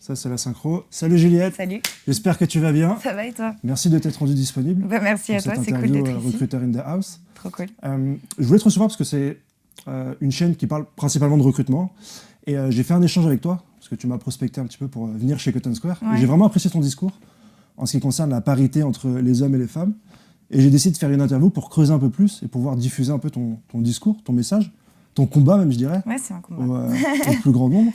Ça, c'est la synchro. Salut Juliette. Salut. J'espère que tu vas bien. Ça va et toi? Merci de t'être rendu disponible. Merci à toi, c'est cool d'être ici. Recruiter in the House. Trop cool. Je voulais te recevoir parce que c'est une chaîne qui parle principalement de recrutement. Et j'ai fait un échange avec toi, parce que tu m'as prospecté un petit peu pour venir chez Cotton Square. Ouais. Et j'ai vraiment apprécié ton discours en ce qui concerne la parité entre les hommes et les femmes. Et j'ai décidé de faire une interview pour creuser un peu plus et pouvoir diffuser un peu ton discours, ton message, ton combat même, je dirais. Ouais, c'est un combat. Au plus grand nombre.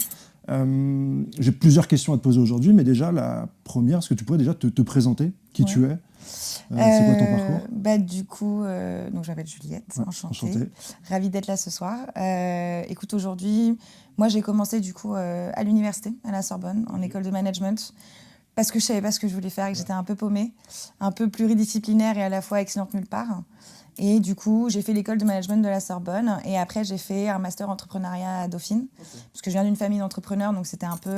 J'ai plusieurs questions à te poser aujourd'hui, mais déjà, la première, est-ce que tu pourrais déjà te présenter, qui tu es, c'est quoi ton parcours? Du coup, donc je m'appelle Juliette, enchantée. Ravie d'être là ce soir. Écoute, aujourd'hui, moi j'ai commencé du coup à l'université, à la Sorbonne, en école de management, parce que je savais pas ce que je voulais faire et que j'étais un peu paumée, un peu pluridisciplinaire et à la fois excellente nulle part. Et du coup, j'ai fait l'école de management de la Sorbonne et après, j'ai fait un master entrepreneuriat à Dauphine, parce que je viens d'une famille d'entrepreneurs, donc c'était un peu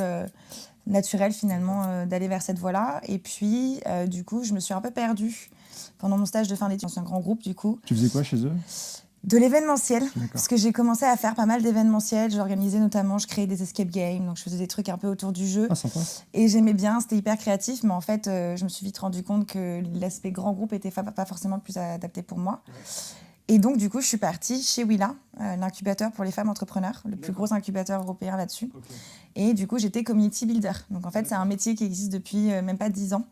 naturel finalement d'aller vers cette voie-là. Et puis, du coup, je me suis un peu perdue pendant mon stage de fin d'études dans un grand groupe, du coup. Tu faisais quoi chez eux? De l'événementiel, parce que j'ai commencé à faire pas mal d'événementiels. J'organisais notamment, je créais des escape games, donc je faisais des trucs un peu autour du jeu. Ah, sympa. Et j'aimais bien, c'était hyper créatif, mais en fait, je me suis vite rendu compte que l'aspect grand groupe était pas forcément le plus adapté pour moi. Et donc, du coup, je suis partie chez Willa, l'incubateur pour les femmes entrepreneurs, le plus gros incubateur européen là-dessus. Okay. Et du coup, j'étais community builder. Donc, en fait, c'est un métier qui existe depuis même pas 10 ans,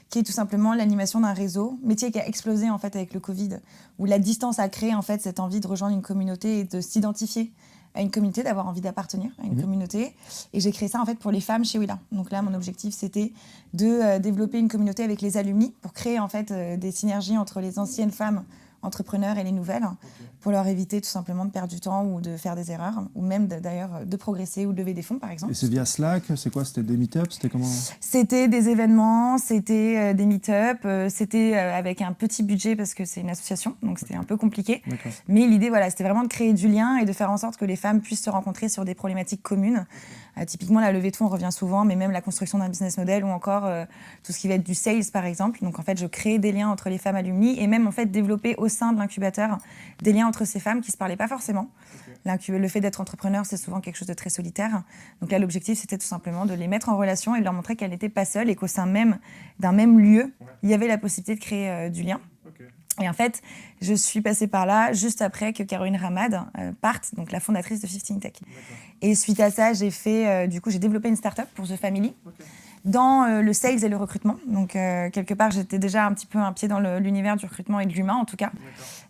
qui est tout simplement l'animation d'un réseau. Métier qui a explosé, en fait, avec le Covid, où la distance a créé, en fait, cette envie de rejoindre une communauté et de s'identifier à une communauté, d'avoir envie d'appartenir à une communauté. Et j'ai créé ça, en fait, pour les femmes chez Willa. Donc là, mon objectif, c'était de développer une communauté avec les alumni pour créer, en fait, des synergies entre les anciennes femmes entrepreneurs et les nouvelles, pour leur éviter tout simplement de perdre du temps ou de faire des erreurs, ou même d'ailleurs de progresser ou de lever des fonds, par exemple. Et c'est via Slack? C'est quoi? C'était des meet-ups? C'était comment? C'était des événements, c'était des meet-ups, c'était avec un petit budget parce que c'est une association, donc c'était un peu compliqué. Mais l'idée, voilà, c'était vraiment de créer du lien et de faire en sorte que les femmes puissent se rencontrer sur des problématiques communes. Typiquement, la levée de fonds revient souvent, mais même la construction d'un business model ou encore tout ce qui va être du sales, par exemple. Donc, en fait, je crée des liens entre les femmes alumni et même, en fait, développer au sein de l'incubateur des liens entre ces femmes qui ne se parlaient pas forcément. Le fait d'être entrepreneur, c'est souvent quelque chose de très solitaire. Donc là, l'objectif, c'était tout simplement de les mettre en relation et de leur montrer qu'elles n'étaient pas seules et qu'au sein même d'un même lieu, il y avait la possibilité de créer du lien. Et en fait, je suis passée par là juste après que Caroline Ramad parte, donc la fondatrice de 15 Tech. Et suite à ça, j'ai développé une start-up pour The Family dans le sales et le recrutement. Donc, quelque part, j'étais déjà un petit peu un pied dans l'univers du recrutement et de l'humain, en tout cas.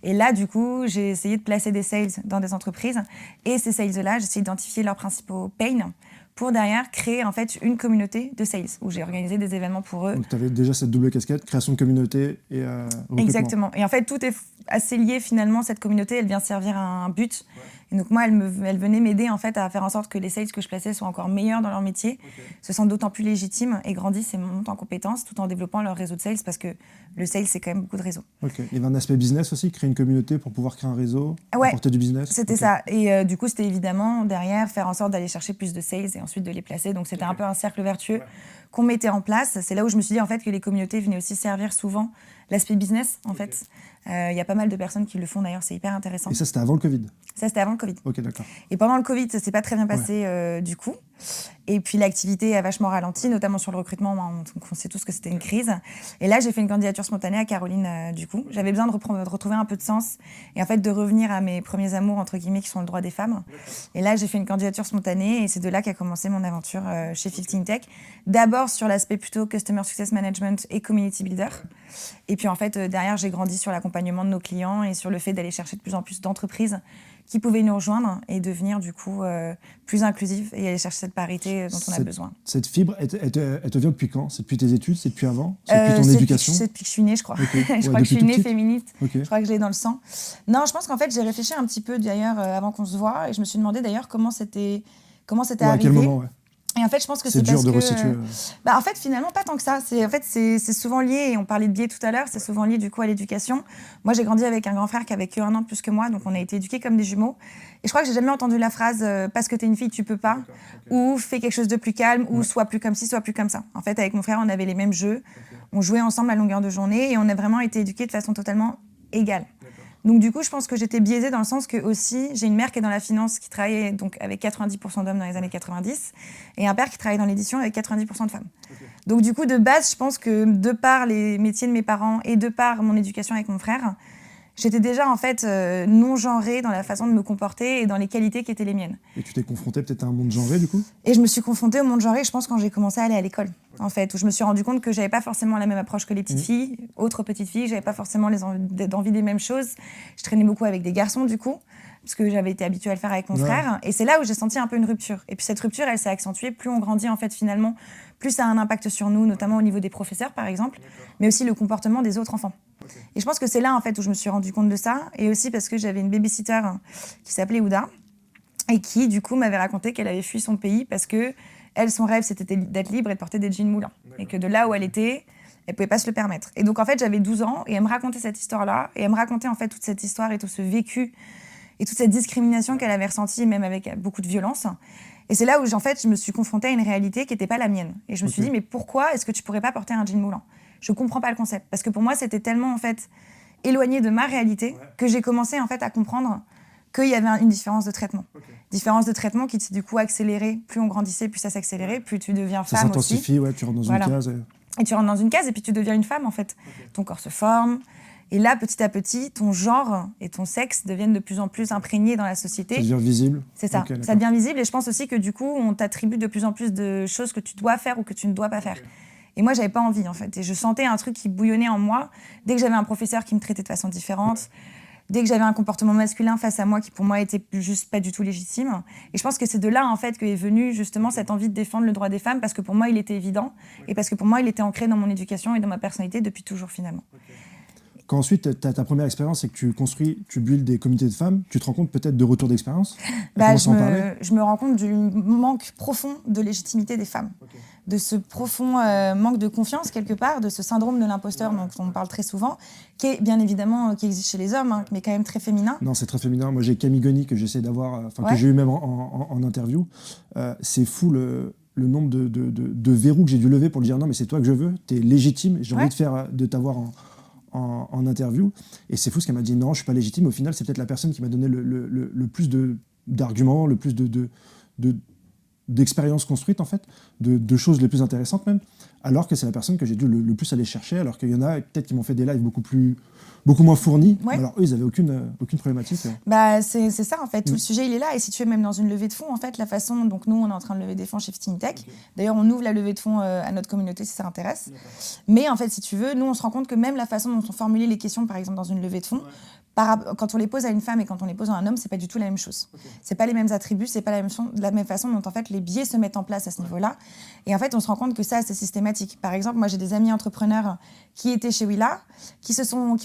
Et là, du coup, j'ai essayé de placer des sales dans des entreprises. Et ces sales-là, j'ai essayé d'identifier leurs principaux pains pour derrière créer en fait une communauté de sales où j'ai organisé des événements pour eux. Donc tu avais déjà cette double casquette, création de communauté et recrutement. Exactement. Et en fait, tout est assez lié finalement. Cette communauté, elle vient servir à un but. Et donc moi, elle venait m'aider en fait à faire en sorte que les sales que je plaçais soient encore meilleurs dans leur métier, se sentent d'autant plus légitimes et grandissent et montent en compétences tout en développant leur réseau de sales parce que le sales, c'est quand même beaucoup de réseaux. Il y avait un aspect business aussi, créer une communauté pour pouvoir créer un réseau, apporter du business. C'était ça. Et du coup, c'était évidemment derrière faire en sorte d'aller chercher plus de sales et ensuite de les placer. Donc c'était un peu un cercle vertueux qu'on mettait en place. C'est là où je me suis dit en fait que les communautés venaient aussi servir souvent l'aspect business en fait. Il y a pas mal de personnes qui le font d'ailleurs, c'est hyper intéressant. Et ça, c'était avant le Covid? Ça, c'était avant le Covid. Ok, d'accord. Et pendant le Covid, ça s'est pas très bien passé du coup. Et puis l'activité a vachement ralenti, notamment sur le recrutement. On sait tous que c'était une crise. Et là, j'ai fait une candidature spontanée à Caroline du coup. J'avais besoin de retrouver un peu de sens et en fait de revenir à mes premiers amours, entre guillemets, qui sont le droit des femmes. Et là, j'ai fait une candidature spontanée et c'est de là qu'a commencé mon aventure chez 15 Tech. D'abord sur l'aspect plutôt Customer Success Management et Community Builder. Et puis en fait, derrière, j'ai grandi sur l'accompagnement de nos clients et sur le fait d'aller chercher de plus en plus d'entreprises qui pouvaient nous rejoindre et devenir du coup plus inclusive et aller chercher cette parité dont on a besoin. Cette fibre, elle te vient depuis quand? C'est depuis tes études? C'est depuis avant? C'est depuis ton éducation? C'est depuis que je suis née, je crois. Je crois que je suis née féministe. Je crois que je l'ai dans le sang. Non, je pense qu'en fait, j'ai réfléchi un petit peu d'ailleurs avant qu'on se voit et je me suis demandé d'ailleurs comment c'était arrivé. À quel moment, Et en fait, je pense que c'est parce dur de que... restituer. en fait, finalement, pas tant que ça. C'est souvent lié, et on parlait de biais tout à l'heure, c'est souvent lié du coup à l'éducation. Moi, j'ai grandi avec un grand frère qui avait que 1 an de plus que moi, donc on a été éduqués comme des jumeaux. Et je crois que j'ai jamais entendu la phrase « parce que t'es une fille, tu peux pas » ou « fais quelque chose de plus calme » ou « sois plus comme ci, sois plus comme ça ». En fait, avec mon frère, on avait les mêmes jeux, on jouait ensemble à longueur de journée et on a vraiment été éduqués de façon totalement égale. Donc du coup, je pense que j'étais biaisée dans le sens que aussi, j'ai une mère qui est dans la finance, qui travaillait donc avec 90% d'hommes dans les années 90, et un père qui travaille dans l'édition avec 90% de femmes. Okay. Donc du coup, de base, je pense que de par les métiers de mes parents et de par mon éducation avec mon frère, j'étais déjà en fait non genrée dans la façon de me comporter et dans les qualités qui étaient les miennes. Et tu t'es confrontée peut-être à un monde genré du coup ? Et je me suis confrontée au monde genré, je pense, quand j'ai commencé à aller à l'école, en fait, où je me suis rendu compte que j'avais pas forcément la même approche que les petites filles, autres petites filles, j'avais pas forcément d'envie des mêmes choses. Je traînais beaucoup avec des garçons du coup, parce que j'avais été habituée à le faire avec mon frère. Et c'est là où j'ai senti un peu une rupture. Et puis cette rupture, elle s'est accentuée. Plus on grandit, en fait, finalement, plus ça a un impact sur nous, notamment au niveau des professeurs, par exemple, mais aussi le comportement des autres enfants. Okay. Et je pense que c'est là, en fait, où je me suis rendu compte de ça. Et aussi parce que j'avais une babysitter qui s'appelait Ouda et qui, du coup, m'avait raconté qu'elle avait fui son pays parce que elle, son rêve, c'était d'être libre et de porter des jeans moulants. Et que de là où elle était, elle pouvait pas se le permettre. Et donc, en fait, j'avais 12 ans et elle me racontait cette histoire-là. Et elle me racontait, en fait, toute cette histoire et tout ce vécu et toute cette discrimination qu'elle avait ressentie, même avec beaucoup de violence. Et c'est là où, en fait, je me suis confrontée à une réalité qui n'était pas la mienne. Et je me suis dit, mais pourquoi est-ce que tu pourrais pas porter un jean moulant ? Je comprends pas le concept. Parce que pour moi, c'était tellement, en fait, éloigné de ma réalité que j'ai commencé, en fait, à comprendre qu'il y avait une différence de traitement. Différence de traitement qui s'est du coup accélérée. Plus on grandissait, plus ça s'accélérait, plus tu deviens femme aussi. Ça s'intensifie, ouais, tu rentres dans une case. Et tu rentres dans une case et puis tu deviens une femme, en fait. Ton corps se forme. Et là, petit à petit, ton genre et ton sexe deviennent de plus en plus imprégnés dans la société. Ça devient visible. C'est ça, ça devient visible. Et je pense aussi que du coup, on t'attribue de plus en plus de choses que tu dois faire ou que tu ne dois pas faire. Et moi, j'avais pas envie, en fait. Et je sentais un truc qui bouillonnait en moi. Dès que j'avais un professeur qui me traitait de façon différente, dès que j'avais un comportement masculin face à moi qui, pour moi, était juste pas du tout légitime. Et je pense que c'est de là, en fait, qu'est venue justement cette envie de défendre le droit des femmes, parce que pour moi, il était évident. Et parce que pour moi, il était ancré dans mon éducation et dans ma personnalité depuis toujours, finalement. Quand ensuite, tu as ta première expérience et que tu builds des comités de femmes, tu te rends compte peut-être de retour d'expérience ? Je me rends compte du manque profond de légitimité des femmes, de ce profond manque de confiance quelque part, de ce syndrome de l'imposteur dont on parle très souvent, qui est bien évidemment qui existe chez les hommes, mais quand même très féminin. Non, c'est très féminin. Moi, j'ai Camille Goni que j'essaie d'avoir, que j'ai eu même en interview. C'est fou le nombre de verrous que j'ai dû lever pour lui dire non, mais c'est toi que je veux, t'es légitime, j'ai envie de t'avoir en interview. Et c'est fou ce qu'elle m'a dit, non, je suis pas légitime. Au final, c'est peut-être la personne qui m'a donné le plus d'arguments, le plus d'expériences construites, en fait, de choses les plus intéressantes même, alors que c'est la personne que j'ai dû le plus aller chercher, alors qu'il y en a peut-être qui m'ont fait des lives beaucoup moins fournis. Alors eux, ils n'avaient aucune problématique. C'est ça, en fait. Tout le sujet, il est là. Et si tu es même dans une levée de fonds, en fait, la façon... Donc nous, on est en train de lever des fonds chez FitiniTech. D'ailleurs, on ouvre la levée de fonds à notre communauté si ça intéresse. Mais en fait, si tu veux, nous, on se rend compte que même la façon dont on formulait les questions, par exemple, dans une levée de fonds, quand on les pose à une femme et quand on les pose à un homme, c'est pas du tout la même chose. C'est pas les mêmes attributs, c'est pas la même façon dont en fait les biais se mettent en place à ce niveau-là. Et en fait, on se rend compte que ça, c'est systématique. Par exemple, moi, j'ai des amis entrepreneurs qui étaient chez Willa, qui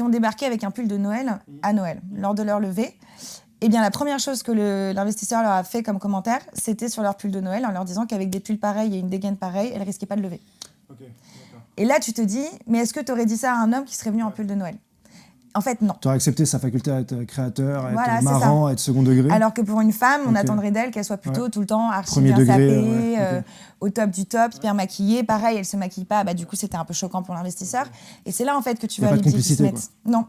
ont débarqué avec un pull de Noël à Noël lors de leur levée. Eh bien, la première chose que l'investisseur leur a fait comme commentaire, c'était sur leur pull de Noël, en leur disant qu'avec des pulls pareils et une dégaine pareille, elles risquaient pas de lever. Et là, tu te dis, mais est-ce que tu aurais dit ça à un homme qui serait venu en pull de Noël ? En fait, non. Tu aurais accepté sa faculté à être créateur, à être marrant, à être second degré. Alors que pour une femme, on attendrait d'elle qu'elle soit plutôt tout le temps archi bien sapée, au top du top, hyper maquillée. Pareil, elle se maquille pas. Du coup, c'était un peu choquant pour l'investisseur. Et c'est là, en fait, que tu vas les biais qui se mettent. Non.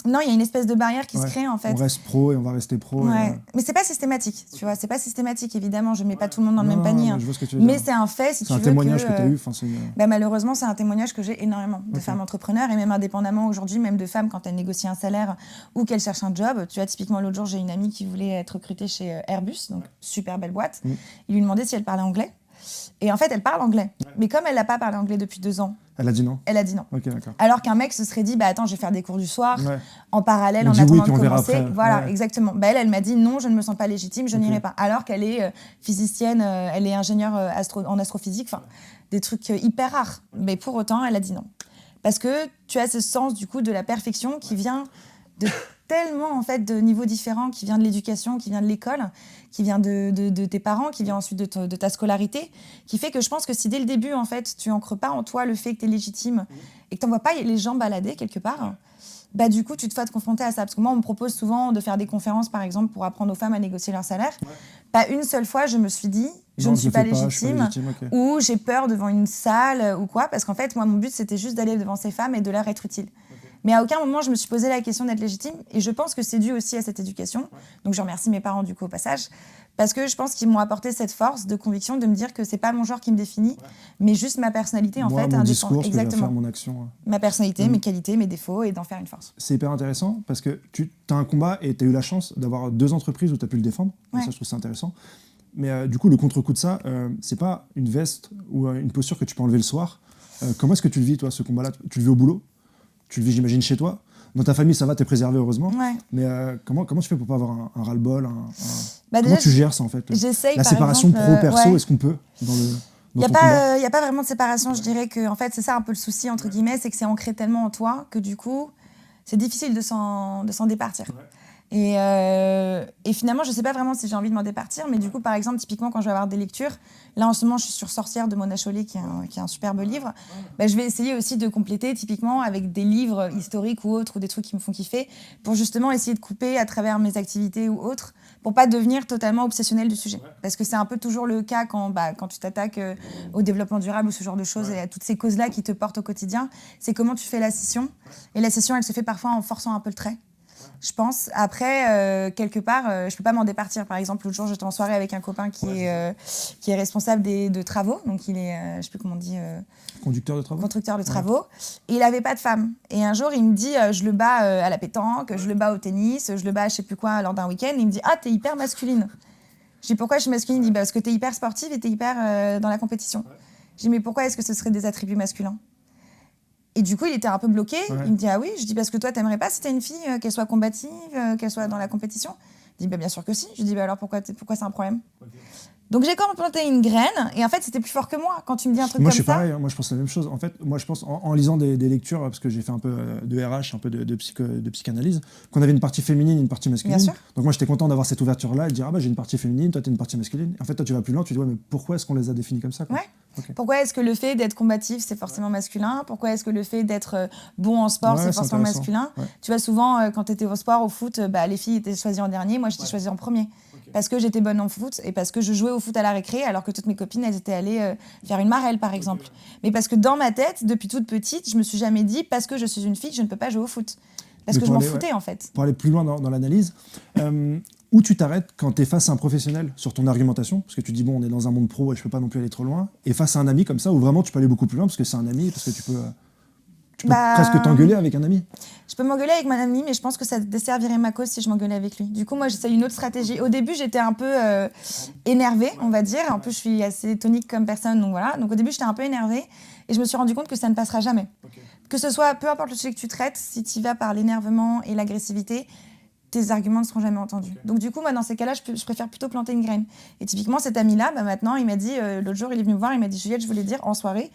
Non, il y a une espèce de barrière qui se crée, en fait. On reste pro et on va rester pro. Mais c'est pas systématique, tu vois. C'est pas systématique, évidemment. Je mets pas tout le monde dans le même panier. Je vois ce que tu veux dire. Mais c'est un fait, si tu veux. C'est un témoignage que tu as eu. Malheureusement, c'est un témoignage que j'ai énormément de femmes entrepreneurs et même indépendamment aujourd'hui, même de femmes quand elles négocient un salaire ou qu'elles cherchent un job. Tu vois, typiquement, l'autre jour, j'ai une amie qui voulait être recrutée chez Airbus, donc super belle boîte. Il lui demandait si elle parlait anglais. Et en fait, elle parle anglais. Mais comme elle n'a pas parlé anglais depuis 2 ans, elle a dit non. Okay, alors qu'un mec se serait dit, attends, je vais faire des cours du soir, en pararallèle, en attendant de commencer. Voilà, exactement. Elle m'a dit, non, je ne me sens pas légitime, je n'irai pas. Alors qu'elle est physicienne, elle est ingénieure en astrophysique, enfin, des trucs hyper rares. Mais pour autant, elle a dit non. Parce que tu as ce sens, du coup, de la perfection qui vient de tellement, en fait, de niveaux différents, qui vient de l'éducation, qui vient de l'école, qui vient de tes parents, qui vient ensuite de ta scolarité, qui fait que je pense que si dès le début, en fait, tu ancres pas en toi le fait que tu es légitime et que tu n'envoies pas les gens balader quelque part, du coup, tu te fais te confronter à ça. Parce que moi, on me propose souvent de faire des conférences, par exemple, pour apprendre aux femmes à négocier leur salaire. Pas une seule fois, je me suis dit, je ne suis pas légitime, ou j'ai peur devant une salle, ou quoi. Parce qu'en fait, moi, mon but, c'était juste d'aller devant ces femmes et de leur être utile. Mais à aucun moment, je me suis posé la question d'être légitime. Et je pense que c'est dû aussi à cette éducation. Donc, je remercie mes parents, du coup, au passage. Parce que je pense qu'ils m'ont apporté cette force de conviction de me dire que c'est pas mon genre qui me définit, mais juste ma personnalité, en fait. Mon discours, ce que je vais faire, mon action. Ma personnalité, mes qualités, mes défauts, et d'en faire une force. C'est hyper intéressant parce que tu as un combat et tu as eu la chance d'avoir 2 entreprises où tu as pu le défendre. Ouais. Ça, je trouve ça intéressant. Mais du coup, le contre-coup de ça, c'est pas une veste ou une posture que tu peux enlever le soir. Comment est-ce que tu le vis, toi, ce combat-là? Tu le vis au boulot? Tu le vis, j'imagine, chez toi? Dans ta famille, ça va, t'es préservé, heureusement. Ouais. Mais comment tu fais pour pas avoir un ras-le-bol Bah, comment tu gères ça, en fait? J'essaye, la séparation pro-perso, est-ce qu'on peut dans il n'y a pas vraiment de séparation. Je dirais que en fait, c'est ça un peu le souci, entre guillemets, c'est que c'est ancré tellement en toi que du coup, c'est difficile de s'en départir. Ouais. Et finalement, je ne sais pas vraiment si j'ai envie de m'en départir, mais du coup, par exemple, typiquement, quand je vais avoir des lectures, là, en ce moment, je suis sur Sorcière de Mona Chollet, qui est un superbe livre, bah, je vais essayer aussi de compléter, typiquement, avec des livres historiques ou autres, ou des trucs qui me font kiffer, pour justement essayer de couper à travers mes activités ou autres, pour pas devenir totalement obsessionnel du sujet. Parce que c'est un peu toujours le cas quand tu t'attaques au développement durable ou ce genre de choses, et à toutes ces causes-là qui te portent au quotidien, c'est comment tu fais la scission. Et la scission, elle se fait parfois en forçant un peu le trait. Je pense. Après, quelque part, je peux pas m'en départir. Par exemple, l'autre jour, j'étais en soirée avec un copain qui est responsable de travaux. Donc, il est, je sais plus comment on dit... Conducteur de travaux. Constructeur de travaux. Et il avait pas de femme. Et un jour, il me dit, je le bats à la pétanque, je le bats au tennis, je le bats à je sais plus quoi lors d'un week-end. Et il me dit, ah, t'es hyper masculine. Je dis, pourquoi je suis masculine? Il dit, parce que t'es hyper sportive et t'es hyper dans la compétition. Je dis, mais pourquoi est-ce que ce serait des attributs masculins? Et du coup, il était un peu bloqué. Ouais. Il me dit, ah oui? Je dis, parce que toi, t'aimerais pas si t'es une fille, qu'elle soit combative, qu'elle soit dans la compétition? Il dit, bah, bien sûr que si. Je dis, bah, alors pourquoi c'est un problème? Okay. Donc j'ai quand même planté une graine, et en fait, c'était plus fort que moi. Quand tu me dis un truc comme ça... Moi, je suis pareil. Moi, je pense la même chose. En fait, moi, je pense, en lisant des lectures, parce que j'ai fait un peu de RH, un peu de psychanalyse, qu'on avait une partie féminine et une partie masculine. Bien sûr. Donc moi, j'étais content d'avoir cette ouverture-là et de dire, ah bah, j'ai une partie féminine, toi, t'as une partie masculine. Et en fait, toi, tu vas plus loin, tu dis, ouais, mais pourquoi est-ce qu'on les a définis comme ça, quoi? Ouais. Okay. Pourquoi est-ce que le fait d'être combatif, c'est forcément masculin? Pourquoi est-ce que le fait d'être bon en sport, c'est forcément masculin? Ouais. Tu vois, souvent, quand tu étais au sport, au foot, les filles étaient choisies en dernier, moi, j'étais choisie en premier. Okay. Parce que j'étais bonne en foot et parce que je jouais au foot à la récré, alors que toutes mes copines, elles étaient allées faire une marelle, par exemple. Okay. Mais parce que dans ma tête, depuis toute petite, je me suis jamais dit, parce que je suis une fille, je ne peux pas jouer au foot. Parce que je m'en foutais, en fait. Pour aller plus loin dans l'analyse, où tu t'arrêtes quand tu es face à un professionnel sur ton argumentation, parce que tu dis, bon, on est dans un monde pro et je peux pas non plus aller trop loin, et face à un ami comme ça, où vraiment tu peux aller beaucoup plus loin, parce que c'est un ami, parce que tu peux presque t'engueuler avec un ami. Je peux m'engueuler avec mon ami, mais je pense que ça desservirait ma cause si je m'engueulais avec lui. Du coup, moi, j'essaye une autre stratégie. Au début, j'étais un peu énervée, on va dire. En plus, je suis assez tonique comme personne, donc voilà. Donc au début, j'étais un peu énervée, et je me suis rendu compte que ça ne passera jamais. Okay. Que ce soit, peu importe le sujet que tu traites, si tu y vas par l'énervement et l'agressivité, tes arguments ne seront jamais entendus. Okay. Donc du coup, moi, dans ces cas-là, je préfère plutôt planter une graine. Et typiquement, cet ami-là, maintenant, il m'a dit, l'autre jour, il est venu me voir, il m'a dit, Juliette, je voulais dire, en soirée,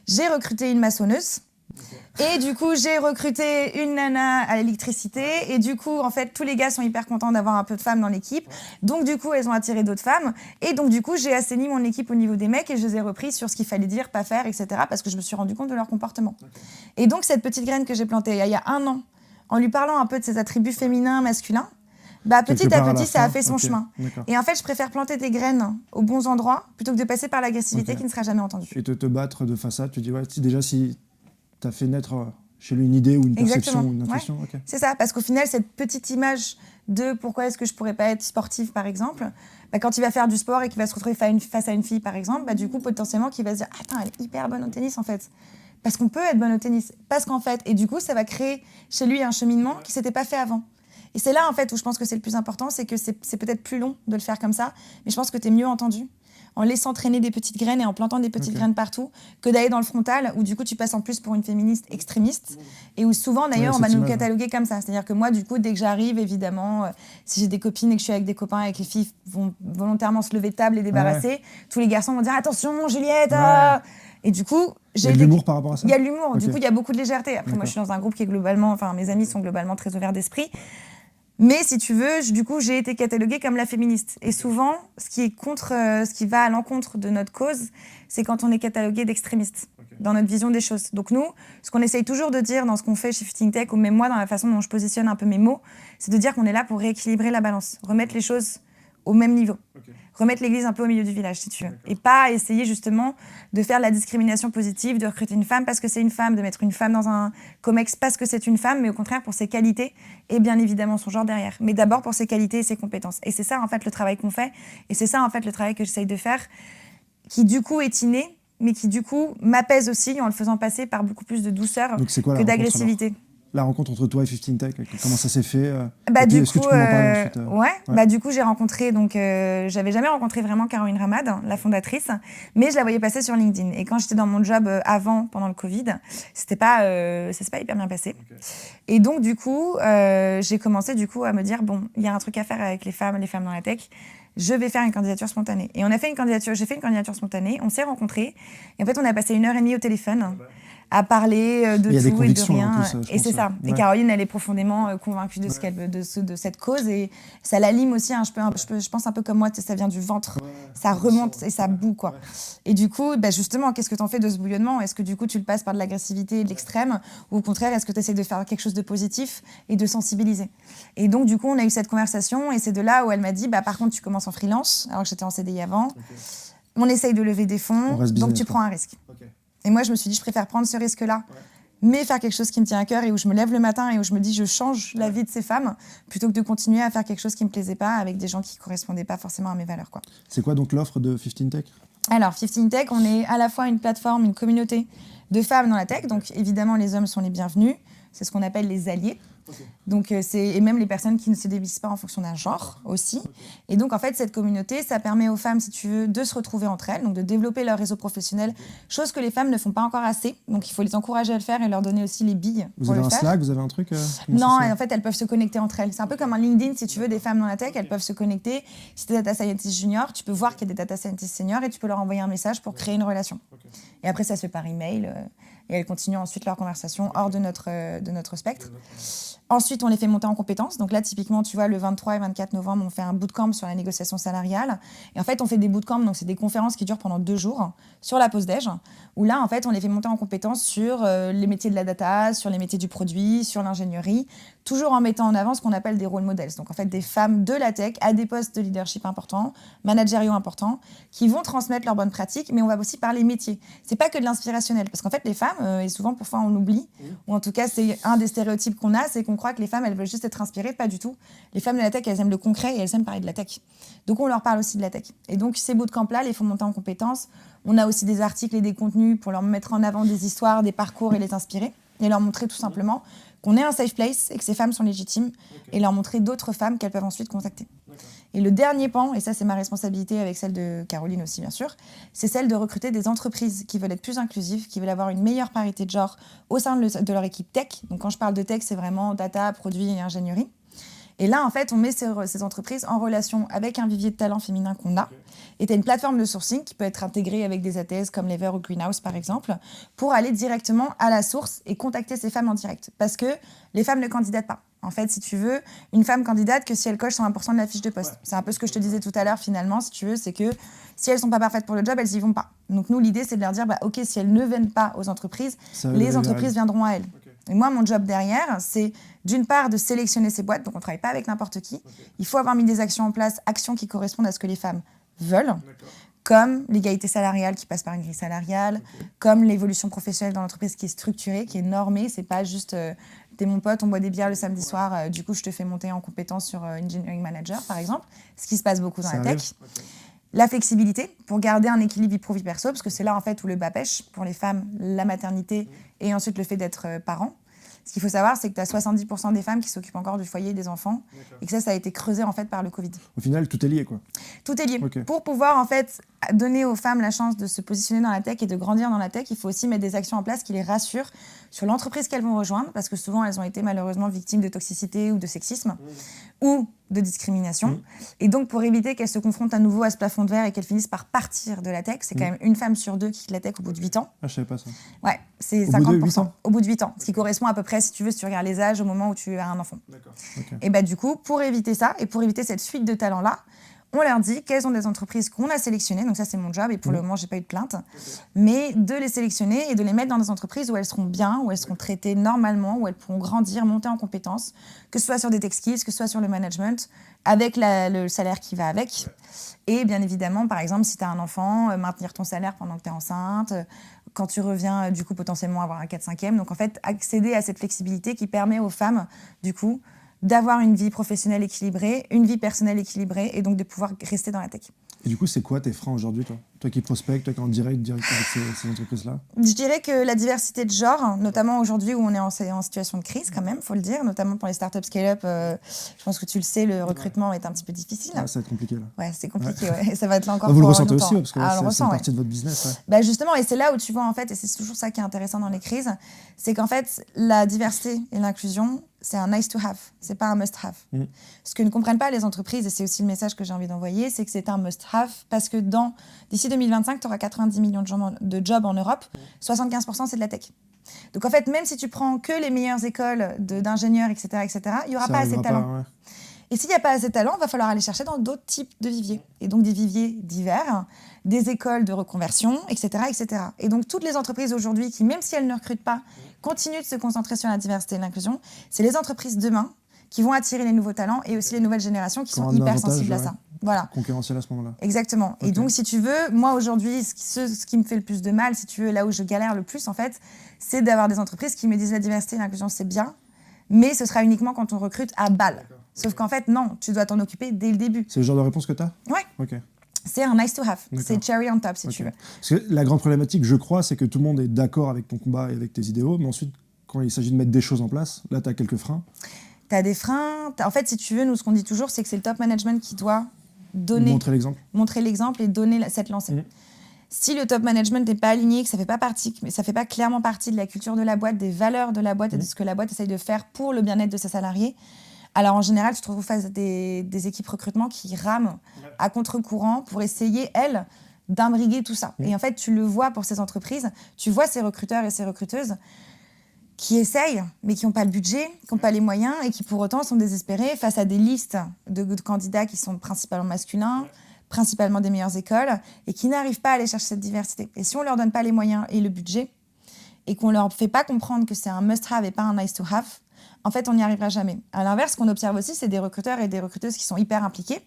j'ai recruté une maçonneuse. Okay. Et du coup, j'ai recruté une nana à l'électricité. Et du coup, en fait, tous les gars sont hyper contents d'avoir un peu de femmes dans l'équipe. Ouais. Donc du coup, elles ont attiré d'autres femmes. Et donc du coup, j'ai assaini mon équipe au niveau des mecs et je les ai repris sur ce qu'il fallait dire, pas faire, etc. Parce que je me suis rendu compte de leur comportement. Okay. Et donc, cette petite graine que j'ai plantée il y a 1 an, en lui parlant un peu de ses attributs féminins, masculins, petit à petit, ça a fait son chemin. Et en fait, je préfère planter des graines aux bons endroits plutôt que de passer par l'agressivité qui ne sera jamais entendue. Et te battre de face à, tu dis, ouais, déjà, si tu as fait naître chez lui une idée ou une perception ou une intuition. Ouais. Okay. C'est ça, parce qu'au final, cette petite image de pourquoi est-ce que je pourrais pas être sportive, par exemple, quand il va faire du sport et qu'il va se retrouver face à une fille, par exemple, du coup, potentiellement, qu'il va se dire « Attends, elle est hyper bonne au tennis, en fait ». Parce qu'on peut être bonne au tennis. Parce qu'en fait, et du coup, ça va créer chez lui un cheminement qui ne s'était pas fait avant. Et c'est là, en fait, où je pense que c'est le plus important, c'est que c'est peut-être plus long de le faire comme ça, mais je pense que tu es mieux entendu en laissant traîner des petites graines et en plantant des petites graines partout, que d'aller dans le frontal, où du coup, tu passes en plus pour une féministe extrémiste, et où souvent, d'ailleurs, on va nous cataloguer comme ça. C'est-à-dire que moi, du coup, dès que j'arrive, évidemment, si j'ai des copines et que je suis avec des copains et que les filles vont volontairement se lever de table et débarrasser, tous les garçons vont dire « Attention, Juliette !» Et du coup, il y a de l'humour par rapport à ça? Il y a de l'humour. Du coup, il y a beaucoup de légèreté. Après, moi, je suis dans un groupe qui est globalement... Enfin, mes amis sont globalement très ouverts d'esprit. Mais si tu veux, du coup, j'ai été cataloguée comme la féministe. Et souvent, ce qui va à l'encontre de notre cause, c'est quand on est catalogué d'extrémiste dans notre vision des choses. Donc nous, ce qu'on essaye toujours de dire dans ce qu'on fait chez Fitting Tech, ou même moi, dans la façon dont je positionne un peu mes mots, c'est de dire qu'on est là pour rééquilibrer la balance, remettre les choses au même niveau. Remettre l'église un peu au milieu du village, si tu veux. Et pas essayer justement de faire de la discrimination positive, de recruter une femme parce que c'est une femme, de mettre une femme dans un comex parce que c'est une femme, mais au contraire pour ses qualités et bien évidemment son genre derrière. Mais d'abord pour ses qualités et ses compétences. Et c'est ça en fait le travail qu'on fait. Et c'est ça en fait le travail que j'essaye de faire, qui du coup est inné, mais qui du coup m'apaise aussi en le faisant passer par beaucoup plus de douceur que d'agressivité. La rencontre entre toi et 15 Tech, comment ça s'est fait du coup, tu peux m'en parler ensuite du coup, j'ai rencontré, j'avais jamais rencontré vraiment Caroline Ramad, la fondatrice, mais je la voyais passer sur LinkedIn. Et quand j'étais dans mon job pendant le Covid, ça s'est pas hyper bien passé. Et donc, du coup, j'ai commencé à me dire, bon, il y a un truc à faire avec les femmes dans la tech. Je vais faire une candidature spontanée. Et j'ai fait une candidature spontanée, on s'est rencontrés. Et en fait, on a passé 1h30 au téléphone à parler de tout et de rien. Et c'est ça. Ouais. Et Caroline, elle est profondément convaincue de cette cause. Et ça l'anime aussi, je pense un peu comme moi, ça vient du ventre. Ouais, ça remonte et ça boue, quoi. Ouais. Et du coup, justement, qu'est-ce que tu en fais de ce bouillonnement ? Est-ce que du coup, tu le passes par de l'agressivité et de l'extrême ? Ou au contraire, est-ce que tu essaies de faire quelque chose de positif et de sensibiliser ? Et donc, du coup, on a eu cette conversation. Et c'est de là où elle m'a dit, par contre, tu commences en freelance, alors que j'étais en CDI avant. Okay. On essaye de lever des fonds, donc tu prends un risque. Okay. Et moi, je me suis dit, je préfère prendre ce risque-là, mais faire quelque chose qui me tient à cœur et où je me lève le matin et où je me dis, je change la vie de ces femmes, plutôt que de continuer à faire quelque chose qui ne me plaisait pas avec des gens qui ne correspondaient pas forcément à mes valeurs, quoi. C'est quoi donc l'offre de 15 Tech ? Alors, 15 Tech, on est à la fois une plateforme, une communauté de femmes dans la tech. Donc, évidemment, les hommes sont les bienvenus. C'est ce qu'on appelle les alliés. Okay. Donc, et même les personnes qui ne se définissent pas en fonction d'un genre aussi. Okay. Et donc, en fait, cette communauté, ça permet aux femmes, si tu veux, de se retrouver entre elles, donc de développer leur réseau professionnel, chose que les femmes ne font pas encore assez. Donc, il faut les encourager à le faire et leur donner aussi les billes pour le faire. Vous avez un Slack, vous avez un truc Non, et en fait, elles peuvent se connecter entre elles. C'est un peu comme un LinkedIn, si tu veux, des femmes dans la tech, elles peuvent se connecter. Si tu es data scientist junior, tu peux voir qu'il y a des data scientists seniors et tu peux leur envoyer un message pour créer une relation. Okay. Et après, ça se fait par email. Et elles continuent ensuite leur conversation hors de notre spectre. Ensuite, on les fait monter en compétences. Donc là, typiquement, tu vois, le 23 et 24 novembre, on fait un bootcamp sur la négociation salariale. Et en fait, on fait des bootcamps, donc c'est des conférences qui durent pendant 2 jours sur la pause déj, où là, en fait, on les fait monter en compétences sur les métiers de la data, sur les métiers du produit, sur l'ingénierie, toujours en mettant en avant ce qu'on appelle des role models. Donc en fait, des femmes de la tech à des postes de leadership importants, managériaux importants, qui vont transmettre leurs bonnes pratiques, mais on va aussi parler métier. C'est pas que de l'inspirationnel, parce qu'en fait, les femmes, et souvent, parfois, on l'oublie, ou en tout cas, c'est un des stéréotypes qu'on a, c'est qu'on croit que les femmes, elles veulent juste être inspirées, pas du tout. Les femmes de la tech, elles aiment le concret et elles aiment parler de la tech. Donc, on leur parle aussi de la tech. Et donc, ces bootcamps-là, les font monter en compétences. On a aussi des articles et des contenus pour leur mettre en avant des histoires, des parcours et les inspirer. Et leur montrer tout simplement qu'on est un safe place et que ces femmes sont légitimes, et leur montrer d'autres femmes qu'elles peuvent ensuite contacter. Et le dernier pan, et ça c'est ma responsabilité avec celle de Caroline aussi bien sûr, c'est celle de recruter des entreprises qui veulent être plus inclusives, qui veulent avoir une meilleure parité de genre au sein de leur équipe tech. Donc quand je parle de tech, c'est vraiment data, produits et ingénierie. Et là, en fait, on met ces entreprises en relation avec un vivier de talent féminin qu'on a. Et tu as une plateforme de sourcing qui peut être intégrée avec des ATS comme Lever ou Greenhouse, par exemple, pour aller directement à la source et contacter ces femmes en direct. Parce que les femmes ne candidatent pas. En fait, si tu veux, une femme candidate que si elle coche 120% de la fiche de poste. Ouais. C'est un peu ce que je te disais tout à l'heure, finalement, si tu veux, c'est que si elles ne sont pas parfaites pour le job, elles n'y vont pas. Donc nous, l'idée, c'est de leur dire, OK, si elles ne viennent pas aux entreprises, les entreprises viendront à elles. Okay. Et moi, mon job derrière, c'est d'une part de sélectionner ces boîtes, donc on ne travaille pas avec n'importe qui. Okay. Il faut avoir mis des actions en place, actions qui correspondent à ce que les femmes veulent, comme l'égalité salariale qui passe par une grille salariale, comme l'évolution professionnelle dans l'entreprise qui est structurée, qui est normée. C'est pas juste t'es mon pote, on boit des bières le samedi soir, du coup je te fais monter en compétence sur Engineering Manager, par exemple, ce qui se passe beaucoup dans la tech. La flexibilité, pour garder un équilibre vie pro-vie perso, parce que c'est là en fait où le bas pêche, pour les femmes, la maternité et ensuite le fait d'être parent. Ce qu'il faut savoir, c'est que tu as 70% des femmes qui s'occupent encore du foyer et des enfants. D'accord. Et que ça a été creusé en fait par le Covid. Au final, tout est lié, quoi. Tout est lié. Okay. Pour pouvoir en fait donner aux femmes la chance de se positionner dans la tech et de grandir dans la tech, il faut aussi mettre des actions en place qui les rassurent sur l'entreprise qu'elles vont rejoindre, parce que souvent elles ont été malheureusement victimes de toxicité ou de sexisme ou de discrimination. Et donc pour éviter qu'elles se confrontent à nouveau à ce plafond de verre et qu'elles finissent par partir de la tech, c'est quand même une femme sur 2 qui quitte la tech au bout de 8 ans. Ah, je savais pas ça. Ouais, c'est 50%. Au bout de 8 ans. Ce qui correspond à peu près, si tu veux, si tu regardes les âges au moment où tu as un enfant. D'accord. Okay. Et bah du coup, pour éviter ça et pour éviter cette fuite de talent-là, on leur dit quelles sont des entreprises qu'on a sélectionnées, donc ça c'est mon job et pour le moment j'ai pas eu de plainte, mais de les sélectionner et de les mettre dans des entreprises où elles seront bien, où elles seront traitées normalement, où elles pourront grandir, monter en compétences, que ce soit sur des tech skills, que ce soit sur le management, avec le salaire qui va avec. Et bien évidemment, par exemple, si tu as un enfant, maintenir ton salaire pendant que tu es enceinte, quand tu reviens, du coup, potentiellement avoir un 4/5e. Donc en fait, accéder à cette flexibilité qui permet aux femmes, du coup, d'avoir une vie professionnelle équilibrée, une vie personnelle équilibrée et donc de pouvoir rester dans la tech. Et du coup, c'est quoi tes freins aujourd'hui, toi ? Toi qui prospectes, toi qui es en direct avec ces entreprises-là ? Je dirais que la diversité de genre, notamment aujourd'hui où on est en situation de crise quand même, il faut le dire, notamment pour les startups scale-up, je pense que tu le sais, le recrutement est un petit peu difficile. Ouais, ça va être compliqué là. Ouais, c'est compliqué, ouais. Et ça va être là encore vous le pour ressentez longtemps. aussi, parce que c'est une partie ouais. de votre business. Ouais. Bah justement, et c'est là où tu vois en fait, et c'est toujours ça qui est intéressant dans les crises, c'est qu'en fait, la diversité et l'inclusion, c'est un nice to have, c'est pas un must have. Ce que ne comprennent pas les entreprises, et c'est aussi le message que j'ai envie d'envoyer, c'est que c'est un must have parce que d'ici 2025, tu auras 90 millions de jobs en Europe, 75% c'est de la tech. Donc en fait, même si tu prends que les meilleures écoles d'ingénieurs, etc., il n'y aura pas assez de talent. Ouais. Et s'il n'y a pas assez de talent, il va falloir aller chercher dans d'autres types de viviers. Et donc des viviers divers, des écoles de reconversion, etc., etc. Et donc toutes les entreprises aujourd'hui qui, même si elles ne recrutent pas, continuent de se concentrer sur la diversité et l'inclusion, c'est les entreprises demain qui vont attirer les nouveaux talents et aussi les nouvelles générations qui sont hyper sensibles à ça. Voilà. Concurrentiel à ce moment-là. Exactement. Okay. Et donc, si tu veux, moi aujourd'hui, ce qui me fait le plus de mal, si tu veux, là où je galère le plus, en fait, c'est d'avoir des entreprises qui me disent la diversité et l'inclusion, c'est bien, mais ce sera uniquement quand on recrute à balle. Sauf qu'en fait, non, tu dois t'en occuper dès le début. C'est le genre de réponse que tu as ? Ouais. Ok. C'est un nice to have. C'est cherry on top, si tu veux. Parce que la grande problématique, je crois, c'est que tout le monde est d'accord avec ton combat et avec tes idéaux, mais ensuite, quand il s'agit de mettre des choses en place, là, tu as quelques freins. Tu as des freins. En fait, si tu veux, nous, ce qu'on dit toujours, c'est que c'est le top management qui doit montrer l'exemple et donner cette lancée. Si le top management n'est pas aligné, que ça fait pas clairement partie de la culture de la boîte, des valeurs de la boîte et de ce que la boîte essaye de faire pour le bien-être de ses salariés, alors en général, tu te retrouves face à des équipes recrutement qui rament à contre-courant pour essayer, elles, d'imbriguer tout ça. Et en fait, tu le vois pour ces entreprises, tu vois ces recruteurs et ces recruteuses qui essayent, mais qui n'ont pas le budget, qui n'ont pas les moyens et qui pour autant sont désespérés face à des listes de candidats qui sont principalement masculins, principalement des meilleures écoles, et qui n'arrivent pas à aller chercher cette diversité. Et si on ne leur donne pas les moyens et le budget, et qu'on ne leur fait pas comprendre que c'est un must-have et pas un nice-to-have, en fait, on n'y arrivera jamais. À l'inverse, ce qu'on observe aussi, c'est des recruteurs et des recruteuses qui sont hyper impliqués,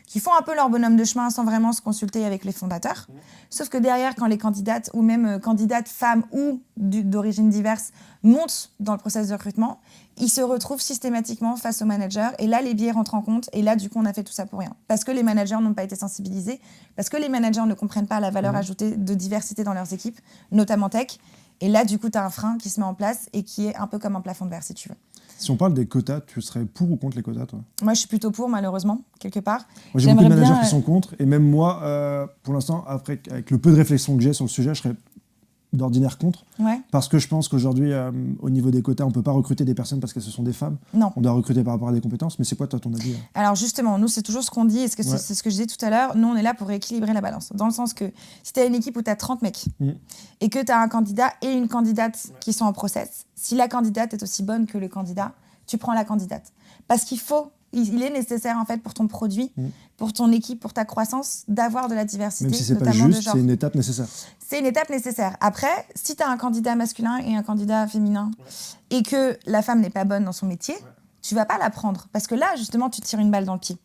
qui font un peu leur bonhomme de chemin sans vraiment se consulter avec les fondateurs. Sauf que derrière, quand les candidates, ou même candidates femmes ou d'origine diverse, montent dans le processus de recrutement, ils se retrouvent systématiquement face aux managers. Et là, les biais rentrent en compte. Et là, du coup, on a fait tout ça pour rien. Parce que les managers n'ont pas été sensibilisés, parce que les managers ne comprennent pas la valeur ajoutée de diversité dans leurs équipes, notamment tech. Et là, du coup, tu as un frein qui se met en place et qui est un peu comme un plafond de verre, si tu veux. Si on parle des quotas, tu serais pour ou contre les quotas, toi ? Moi, je suis plutôt pour, malheureusement, quelque part. Moi, j'ai beaucoup de managers qui sont contre. Et même moi, pour l'instant, avec le peu de réflexion que j'ai sur le sujet, je serais d'ordinaire contre. Ouais. Parce que je pense qu'aujourd'hui, au niveau des quotas, on ne peut pas recruter des personnes parce que ce sont des femmes. Non. On doit recruter par rapport à des compétences. Mais c'est quoi, toi, ton avis ? Alors justement, nous, c'est toujours ce qu'on dit, et c'est ce que je disais tout à l'heure. Nous, on est là pour équilibrer la balance. Dans le sens que si tu as une équipe où tu as 30 mecs et que tu as un candidat et une candidate qui sont en process, si la candidate est aussi bonne que le candidat, tu prends la candidate. Parce il est nécessaire, en fait, pour ton produit, pour ton équipe, pour ta croissance, d'avoir de la diversité. Même si c'est pas juste, c'est une étape nécessaire. C'est une étape nécessaire. Après, si tu as un candidat masculin et un candidat féminin, et que la femme n'est pas bonne dans son métier, tu vas pas la prendre. Parce que là, justement, tu tires une balle dans le pied.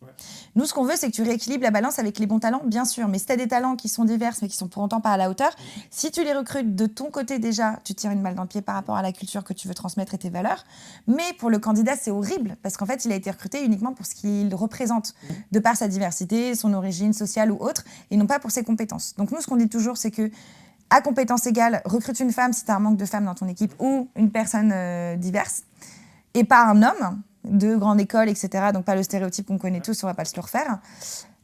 Nous, ce qu'on veut, c'est que tu rééquilibres la balance avec les bons talents, bien sûr. Mais si tu as des talents qui sont divers, mais qui sont pour autant pas à la hauteur, si tu les recrutes de ton côté déjà, tu tires une balle dans le pied par rapport à la culture que tu veux transmettre et tes valeurs. Mais pour le candidat, c'est horrible. Parce qu'en fait, il a été recruté uniquement pour ce qu'il représente, de par sa diversité, son origine sociale ou autre, et non pas pour ses compétences. Donc nous, ce qu'on dit toujours, c'est que à compétences égales, recrute une femme si tu as un manque de femmes dans ton équipe ou une personne diverse, et pas un homme de grande école, etc. Donc pas le stéréotype qu'on connaît tous, on va pas se le refaire.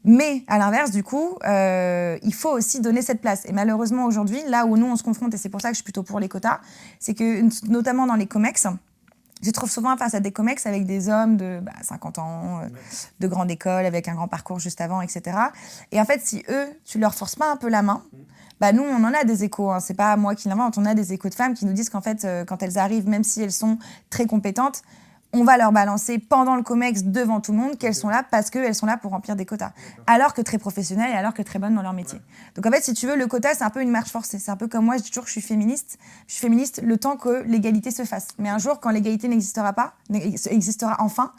Mais à l'inverse, du coup, il faut aussi donner cette place. Et malheureusement, aujourd'hui, là où nous, on se confronte, et c'est pour ça que je suis plutôt pour les quotas, c'est que, notamment dans les comex, je trouve souvent face à des comex avec des hommes de 50 ans, de grande école, avec un grand parcours juste avant, etc. Et en fait, si eux, tu leur forces pas un peu la main, nous, on en a des échos, hein. C'est pas moi qui l'invente, on a des échos de femmes qui nous disent qu'en fait, quand elles arrivent, même si elles sont très compétentes, on va leur balancer pendant le COMEX devant tout le monde qu'elles sont là parce qu'elles sont là pour remplir des quotas. Alors que très professionnelles et alors que très bonnes dans leur métier. Donc en fait, si tu veux, le quota, c'est un peu une marche forcée. C'est un peu comme moi, je dis toujours que je suis féministe. Je suis féministe le temps que l'égalité se fasse. Mais un jour, quand l'égalité n'existera enfin,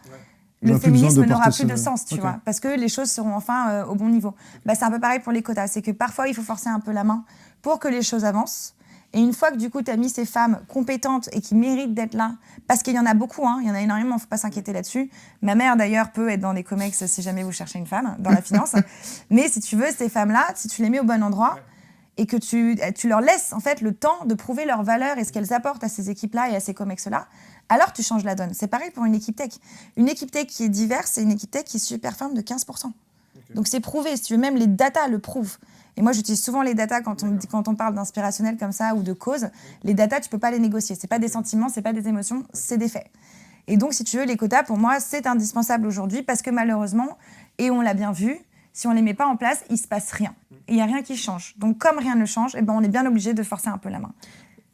le féminisme n'aura plus de sens, tu vois, parce que les choses seront enfin au bon niveau. C'est un peu pareil pour les quotas. C'est que parfois, il faut forcer un peu la main pour que les choses avancent. Et une fois que du coup, tu as mis ces femmes compétentes et qui méritent d'être là, parce qu'il y en a beaucoup, il y en a énormément, il ne faut pas s'inquiéter là-dessus. Ma mère, d'ailleurs, peut être dans les COMEX si jamais vous cherchez une femme, dans la finance. Mais si tu veux, ces femmes-là, si tu les mets au bon endroit et que tu leur laisses en fait le temps de prouver leur valeur et ce qu'elles apportent à ces équipes-là et à ces COMEX-là, alors tu changes la donne. C'est pareil pour une équipe tech. Une équipe tech qui est diverse, c'est une équipe tech qui superforme de 15%. Donc c'est prouvé, si tu veux, même les datas le prouvent. Et moi, j'utilise souvent les datas quand on parle d'inspirationnel comme ça ou de cause. Les datas, tu ne peux pas les négocier. Ce n'est pas des sentiments, ce n'est pas des émotions, c'est des faits. Et donc, si tu veux, les quotas, pour moi, c'est indispensable aujourd'hui parce que malheureusement, et on l'a bien vu, si on ne les met pas en place, il ne se passe rien. Et il n'y a rien qui change. Donc, comme rien ne change, on est bien obligé de forcer un peu la main.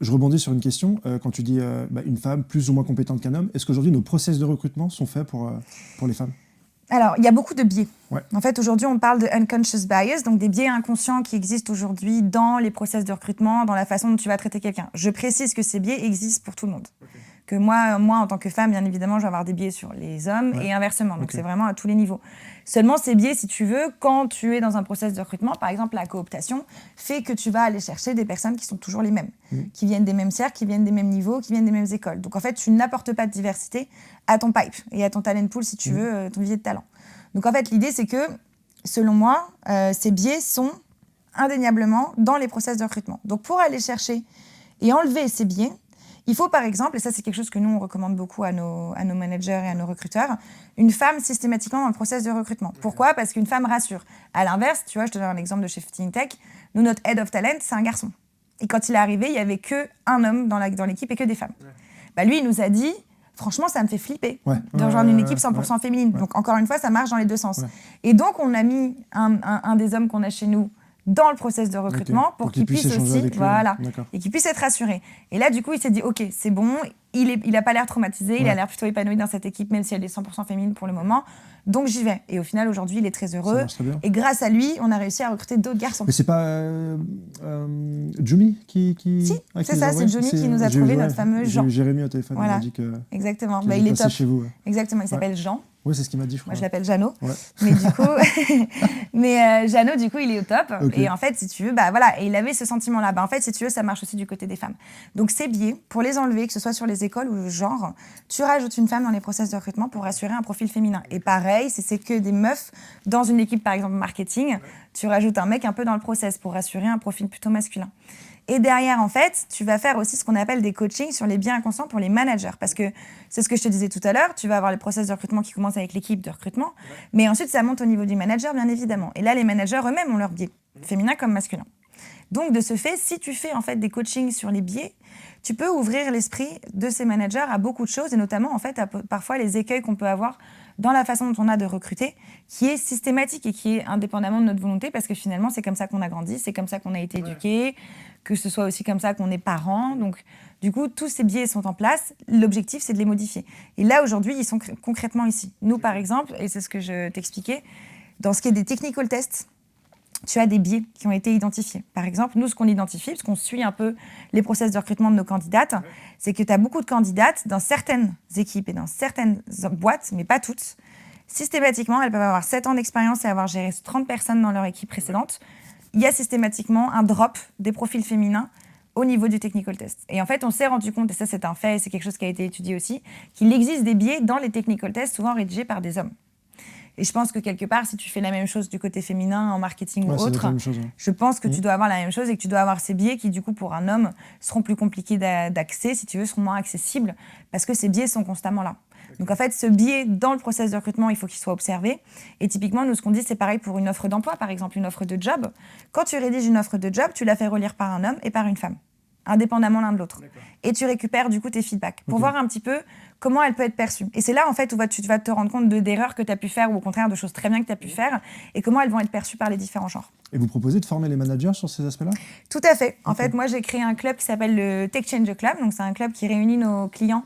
Je rebondis sur une question. Quand tu dis une femme plus ou moins compétente qu'un homme, est-ce qu'aujourd'hui, nos process de recrutement sont faits pour les femmes ? Alors, il y a beaucoup de biais. Ouais. En fait, aujourd'hui, on parle de unconscious bias, donc des biais inconscients qui existent aujourd'hui dans les process de recrutement, dans la façon dont tu vas traiter quelqu'un. Je précise que ces biais existent pour tout le monde. Okay. Que moi, en tant que femme, bien évidemment, je vais avoir des biais sur les hommes et inversement. Donc, c'est vraiment à tous les niveaux. Seulement, ces biais, si tu veux, quand tu es dans un process de recrutement, par exemple, la cooptation fait que tu vas aller chercher des personnes qui sont toujours les mêmes, qui viennent des mêmes cercles, qui viennent des mêmes niveaux, qui viennent des mêmes écoles. Donc, en fait, tu n'apportes pas de diversité à ton pipe et à ton talent pool, si tu veux, ton vivier de talent. Donc, en fait, l'idée, c'est que, selon moi, ces biais sont indéniablement dans les process de recrutement. Donc, pour aller chercher et enlever ces biais, il faut, par exemple, et ça, c'est quelque chose que nous, on recommande beaucoup à nos managers et à nos recruteurs, une femme systématiquement dans le process de recrutement. Pourquoi ? Parce qu'une femme rassure. À l'inverse, tu vois, je te donne un exemple de chez Fifteen Tech. Nous, notre head of talent, c'est un garçon. Et quand il est arrivé, il n'y avait qu'un homme dans l'équipe et que des femmes. Lui, il nous a dit... Franchement, ça me fait flipper de rejoindre une équipe 100% féminine. Donc, encore une fois, ça marche dans les deux sens. Et donc, on a mis un des hommes qu'on a chez nous dans le process de recrutement pour qu'il puisse aussi, et qu'il puisse être rassuré. Et là, du coup, il s'est dit, OK, c'est bon, il n'a pas l'air traumatisé, il a l'air plutôt épanoui dans cette équipe, même si elle est 100% féminine pour le moment. Donc, j'y vais. Et au final, aujourd'hui, il est très heureux. Et grâce à lui, on a réussi à recruter d'autres garçons. Mais c'est pas Jumi qui... Si, c'est ça, c'est Jumi qui nous a trouvé notre fameux Jean. J'ai eu Jérémy au téléphone, il m'a dit que... Exactement, il est top. Chez vous. Exactement, il s'appelle Jean. Oui, c'est ce qu'il m'a dit, je crois. Moi, je l'appelle Jeannot. Mais du coup, Jeannot, du coup, il est au top. Okay. Et en fait, si tu veux, et il avait ce sentiment-là. En fait, si tu veux, ça marche aussi du côté des femmes. Donc, ces biais, pour les enlever, que ce soit sur les écoles ou le genre, tu rajoutes une femme dans les process de recrutement pour assurer un profil féminin. Et pareil, si c'est que des meufs dans une équipe, par exemple, marketing, tu rajoutes un mec un peu dans le process pour assurer un profil plutôt masculin. Et derrière, en fait, tu vas faire aussi ce qu'on appelle des coachings sur les biais inconscients pour les managers. Parce que c'est ce que je te disais tout à l'heure, tu vas avoir les process de recrutement qui commencent avec l'équipe de recrutement, mais ensuite, ça monte au niveau du manager, bien évidemment. Et là, les managers eux-mêmes ont leurs biais, féminins comme masculins. Donc, de ce fait, si tu fais en fait des coachings sur les biais, tu peux ouvrir l'esprit de ces managers à beaucoup de choses, et notamment, en fait, à parfois les écueils qu'on peut avoir dans la façon dont on a de recruter, qui est systématique et qui est indépendamment de notre volonté, parce que finalement, c'est comme ça qu'on a grandi, c'est comme ça qu'on a été éduqué, que ce soit aussi comme ça qu'on est parents. Donc, du coup, tous ces biais sont en place. L'objectif, c'est de les modifier. Et là, aujourd'hui, ils sont concrètement ici. Nous, par exemple, et c'est ce que je t'expliquais, dans ce qui est des technical tests, tu as des biais qui ont été identifiés. Par exemple, nous, ce qu'on identifie, parce qu'on suit un peu les process de recrutement de nos candidates, c'est que tu as beaucoup de candidates dans certaines équipes et dans certaines boîtes, mais pas toutes. Systématiquement, elles peuvent avoir 7 ans d'expérience et avoir géré 30 personnes dans leur équipe précédente. Il y a systématiquement un drop des profils féminins au niveau du technical test. Et en fait, on s'est rendu compte, et ça c'est un fait, et c'est quelque chose qui a été étudié aussi, qu'il existe des biais dans les technical tests, souvent rédigés par des hommes. Et je pense que quelque part, si tu fais la même chose du côté féminin, en marketing ou autre, je pense que tu dois avoir la même chose et que tu dois avoir ces biais qui, du coup, pour un homme, seront plus compliqués d'accès, si tu veux, seront moins accessibles, parce que ces biais sont constamment là. Donc, en fait, ce biais dans le process de recrutement, il faut qu'il soit observé. Et typiquement, nous, ce qu'on dit, c'est pareil pour une offre d'emploi, par exemple, une offre de job. Quand tu rédiges une offre de job, tu la fais relire par un homme et par une femme, indépendamment l'un de l'autre. Et tu récupères, du coup, tes feedbacks pour voir un petit peu comment elle peut être perçue. Et c'est là, en fait, où tu vas te rendre compte d'erreurs que tu as pu faire ou au contraire de choses très bien que tu as pu faire et comment elles vont être perçues par les différents genres. Et vous proposez de former les managers sur ces aspects-là ? Tout à fait. En fait, moi, j'ai créé un club qui s'appelle le Tech Changer Club. Donc, c'est un club qui réunit nos clients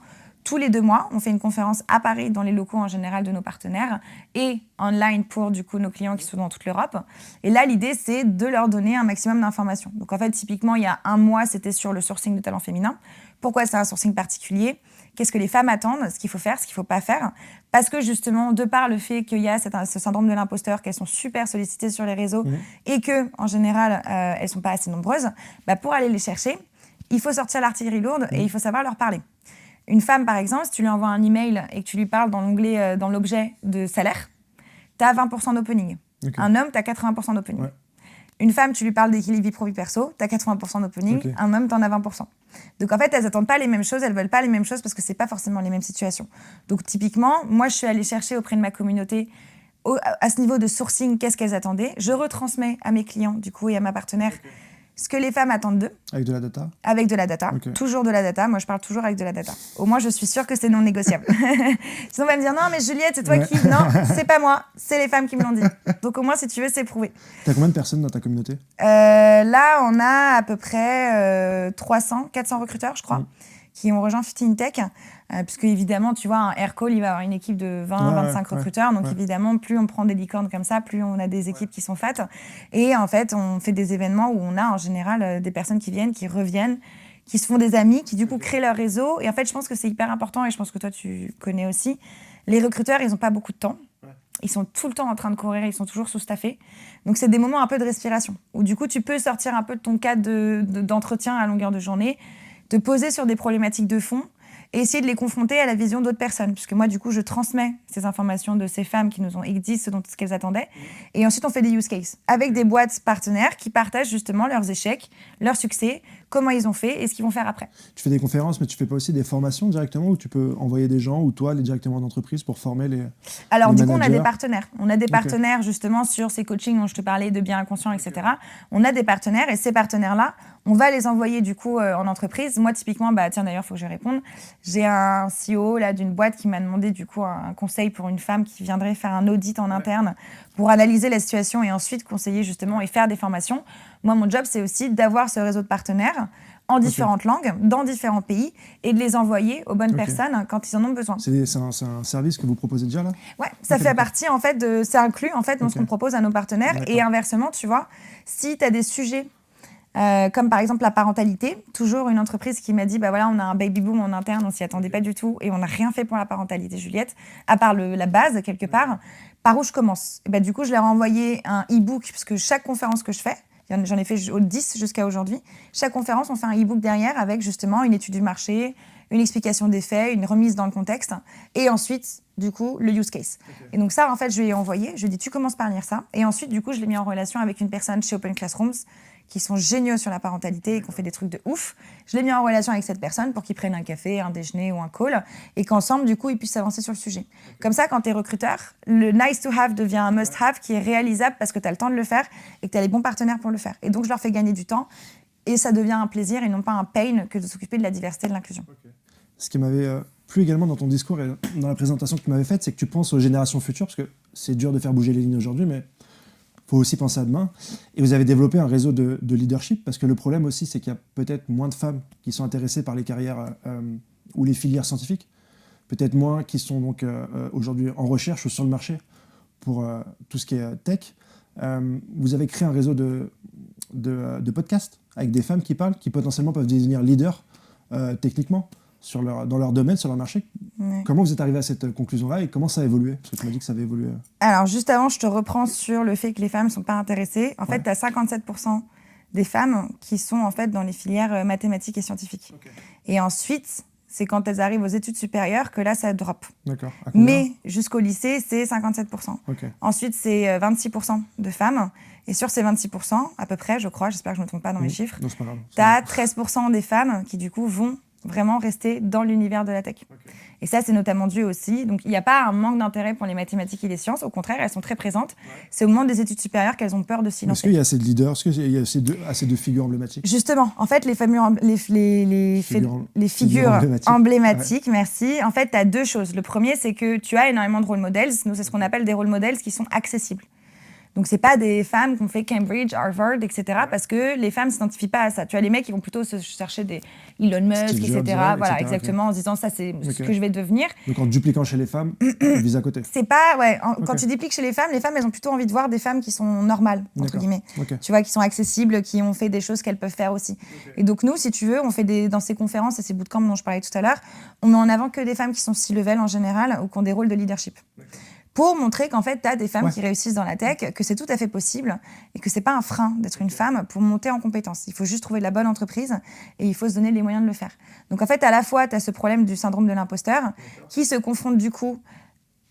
tous les 2 mois, on fait une conférence à Paris, dans les locaux en général de nos partenaires, et online pour du coup nos clients qui sont dans toute l'Europe. Et là, l'idée, c'est de leur donner un maximum d'informations. Donc en fait, typiquement, il y a 1 mois, c'était sur le sourcing de talent féminin. Pourquoi c'est un sourcing particulier ? Qu'est-ce que les femmes attendent ? Ce qu'il faut faire, ce qu'il ne faut pas faire ? Parce que justement, de par le fait qu'il y a ce syndrome de l'imposteur, qu'elles sont super sollicitées sur les réseaux et qu'en général, elles ne sont pas assez nombreuses, pour aller les chercher, il faut sortir l'artillerie lourde et il faut savoir leur parler. Une femme, par exemple, si tu lui envoies un email et que tu lui parles dans l'onglet, dans l'objet de salaire, tu as 20% d'opening. Okay. Un homme, tu as 80% d'opening. Ouais. Une femme, tu lui parles d'équilibre vie pro-vie perso, tu as 80% d'opening. Okay. Un homme, tu en as 20%. Donc en fait, elles n'attendent pas les mêmes choses, elles ne veulent pas les mêmes choses parce que ce n'est pas forcément les mêmes situations. Donc typiquement, moi, je suis allée chercher auprès de ma communauté, à ce niveau de sourcing, qu'est-ce qu'elles attendaient. Je retransmets à mes clients, du coup, et à ma partenaire, ce que les femmes attendent d'eux. Avec de la data ? Avec de la data, toujours de la data. Moi, je parle toujours avec de la data. Au moins, je suis sûre que c'est non négociable. Sinon, on va me dire, non, mais Juliette, c'est toi qui... Non, c'est pas moi, c'est les femmes qui me l'ont dit. Donc au moins, si tu veux, c'est prouvé. T'as combien de personnes dans ta communauté ? Là, on a à peu près 400 recruteurs, je crois, qui ont rejoint 15 Tech. Puisque évidemment, tu vois, un Aircall, il va avoir une équipe de 20-25 recruteurs. Donc évidemment, plus on prend des licornes comme ça, plus on a des équipes qui sont fat. Et en fait, on fait des événements où on a en général des personnes qui viennent, qui reviennent, qui se font des amis, qui du coup créent leur réseau. Et en fait, je pense que c'est hyper important, et je pense que toi, tu connais aussi. Les recruteurs, ils n'ont pas beaucoup de temps. Ils sont tout le temps en train de courir, ils sont toujours sous-staffés. Donc, c'est des moments un peu de respiration, où du coup, tu peux sortir un peu de ton cadre d'entretien à longueur de journée, te poser sur des problématiques de fond, et essayer de les confronter à la vision d'autres personnes. Puisque moi, du coup, je transmets ces informations de ces femmes qui nous ont dit ce qu'elles attendaient. Et ensuite, on fait des use cases avec des boîtes partenaires qui partagent justement leurs échecs, leurs succès, comment ils ont fait et ce qu'ils vont faire après. Tu fais des conférences, mais tu fais pas aussi des formations directement où tu peux envoyer des gens ou toi, aller directement d'entreprise pour former les Alors, les du coup, managers. on a des partenaires. On a des partenaires justement sur ces coachings dont je te parlais, de bien inconscient, etc. On a des partenaires et ces partenaires-là, on va les envoyer du coup en entreprise. Moi, typiquement, tiens d'ailleurs, il faut que je réponde. J'ai un CEO là, d'une boîte qui m'a demandé du coup un conseil pour une femme qui viendrait faire un audit en interne pour analyser la situation et ensuite conseiller justement et faire des formations. Moi, mon job, c'est aussi d'avoir ce réseau de partenaires en différentes langues, dans différents pays, et de les envoyer aux bonnes personnes quand ils en ont besoin. C'est un service que vous proposez déjà là ? Ouais, ça fait partie en fait c'est inclus en fait dans ce qu'on propose à nos partenaires. Et inversement, tu vois, si tu as des sujets comme par exemple la parentalité, toujours une entreprise qui m'a dit voilà, on a un baby boom en interne, on s'y attendait pas du tout et on n'a rien fait pour la parentalité, Juliette, à part la base quelque part. Par où je commence ? Et du coup, je leur ai envoyé un e-book, puisque chaque conférence que je fais, j'en ai fait 10 jusqu'à aujourd'hui, chaque conférence, on fait un e-book derrière avec justement une étude du marché, une explication des faits, une remise dans le contexte, et ensuite, du coup, le use case. Et donc ça, en fait, je lui ai envoyé, je lui ai dit, tu commences par lire ça, et ensuite, du coup, je l'ai mis en relation avec une personne chez Open Classrooms, qui sont géniaux sur la parentalité et qui ont fait des trucs de ouf. Je l'ai mis en relation avec cette personne pour qu'ils prennent un café, un déjeuner ou un call, et qu'ensemble, du coup, ils puissent avancer sur le sujet. Comme ça, quand tu es recruteur, le nice to have devient un must have qui est réalisable parce que tu as le temps de le faire et que tu as les bons partenaires pour le faire. Et donc, je leur fais gagner du temps, et ça devient un plaisir et non pas un pain que de s'occuper de la diversité et de l'inclusion. Ce qui m'avait plu également dans ton discours et dans la présentation que tu m'avais faite, c'est que tu penses aux générations futures, parce que c'est dur de faire bouger les lignes aujourd'hui, mais il faut aussi penser à demain. Et vous avez développé un réseau de leadership, parce que le problème aussi, c'est qu'il y a peut-être moins de femmes qui sont intéressées par les carrières ou les filières scientifiques, peut-être moins qui sont donc aujourd'hui en recherche ou sur le marché pour tout ce qui est tech. Vous avez créé un réseau de podcasts avec des femmes qui parlent, qui potentiellement peuvent devenir leaders techniquement dans leur domaine, sur leur marché. Ouais. Comment vous êtes arrivé à cette conclusion-là et comment ça a évolué ? Parce que tu m'as dit que ça avait évolué. Alors, juste avant, je te reprends sur le fait que les femmes ne sont pas intéressées. En fait, tu as 57% des femmes qui sont en fait dans les filières mathématiques et scientifiques. Okay. Et ensuite, c'est quand elles arrivent aux études supérieures que là, ça drop. D'accord. Mais jusqu'au lycée, c'est 57%. Okay. Ensuite, c'est 26% de femmes. Et sur ces 26%, à peu près, je crois, j'espère que je ne me trompe pas dans mes chiffres, tu as 13% des femmes qui, du coup, vont vraiment rester dans l'univers de la tech. Okay. Et ça, c'est notamment dû aussi. Donc, il n'y a pas un manque d'intérêt pour les mathématiques et les sciences. Au contraire, elles sont très présentes. Ouais. C'est au moment des études supérieures qu'elles ont peur de s'y lancer. Est-ce qu'il y a assez de leaders ? Est-ce qu'il y a assez de figures emblématiques ? Justement, en fait, les figures emblématiques, ouais. Merci. En fait, tu as deux choses. Le premier, c'est que tu as énormément de role models. Nous, c'est ce qu'on appelle des role models qui sont accessibles. Donc, c'est pas des femmes qui ont fait Cambridge, Harvard, etc. Parce que les femmes s'identifient pas à ça. Tu vois, les mecs, ils vont plutôt se chercher des Elon Musk, etc. Voilà, exactement, en se disant ça, c'est ce que je vais devenir. Donc, en dupliquant chez les femmes, ils visent à côté. C'est pas, quand tu dupliques chez les femmes, elles ont plutôt envie de voir des femmes qui sont normales, entre guillemets. Tu vois, qui sont accessibles, qui ont fait des choses qu'elles peuvent faire aussi. Et donc, nous, si tu veux, on fait dans ces conférences et ces bootcamps dont je parlais tout à l'heure, on met en avant que des femmes qui sont C-level en général ou qui ont des rôles de leadership. Pour montrer qu'en fait, tu as des femmes qui réussissent dans la tech, que c'est tout à fait possible et que c'est pas un frein d'être une femme pour monter en compétences. Il faut juste trouver la bonne entreprise et il faut se donner les moyens de le faire. Donc en fait, à la fois, tu as ce problème du syndrome de l'imposteur qui se confronte du coup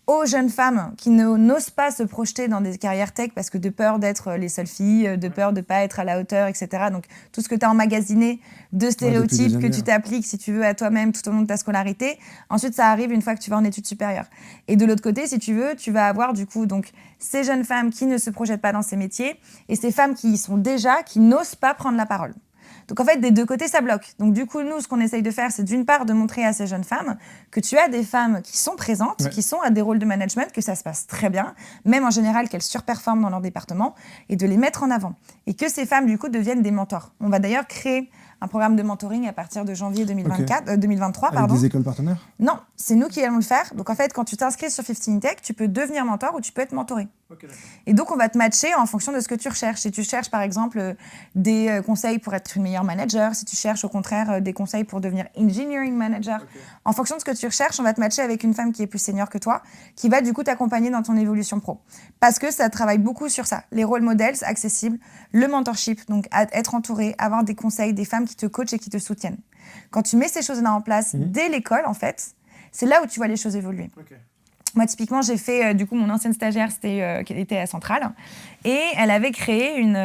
aux jeunes femmes qui n'osent pas se projeter dans des carrières tech parce que de peur d'être les seules filles, de peur de ne pas être à la hauteur, etc. Donc tout ce que tu as emmagasiné de stéréotypes que tu t'appliques, si tu veux, à toi-même tout au long de ta scolarité, ensuite ça arrive une fois que tu vas en études supérieures. Et de l'autre côté, si tu veux, tu vas avoir du coup donc, ces jeunes femmes qui ne se projettent pas dans ces métiers et ces femmes qui y sont déjà, qui n'osent pas prendre la parole. Donc en fait, des deux côtés, ça bloque. Donc du coup, nous, ce qu'on essaye de faire, c'est d'une part de montrer à ces jeunes femmes que tu as des femmes qui sont présentes, qui sont à des rôles de management, que ça se passe très bien, même en général qu'elles surperforment dans leur département, et de les mettre en avant. Et que ces femmes, du coup, deviennent des mentors. On va d'ailleurs créer un programme de mentoring à partir de janvier 2023. Avec des écoles partenaires ? Non, c'est nous qui allons le faire. Donc en fait, quand tu t'inscris sur 15 in Tech, tu peux devenir mentor ou tu peux être mentoré. Et donc, on va te matcher en fonction de ce que tu recherches. Si tu cherches, par exemple, des conseils pour être une meilleure manager, si tu cherches, au contraire, des conseils pour devenir engineering manager, en fonction de ce que tu recherches, on va te matcher avec une femme qui est plus senior que toi, qui va du coup t'accompagner dans ton évolution pro. Parce que ça travaille beaucoup sur ça. Les role models accessibles, le mentorship, donc être entouré, avoir des conseils, des femmes qui te coachent et qui te soutiennent. Quand tu mets ces choses-là en place dès l'école, en fait, c'est là où tu vois les choses évoluer. Moi, typiquement, j'ai fait, du coup, mon ancienne stagiaire, qui était à Centrale, et elle avait créé une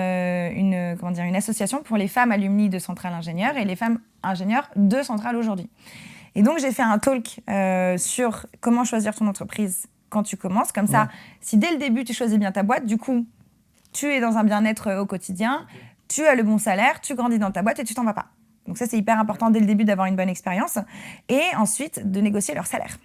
association pour les femmes alumnies de Centrale Ingénieurs et les femmes ingénieurs de Centrale aujourd'hui. Et donc, j'ai fait un talk sur comment choisir ton entreprise quand tu commences. Comme ça, si dès le début, tu choisis bien ta boîte, du coup, tu es dans un bien-être au quotidien, tu as le bon salaire, tu grandis dans ta boîte et tu t'en vas pas. Donc ça, c'est hyper important dès le début d'avoir une bonne expérience. Et ensuite, de négocier leur salaire.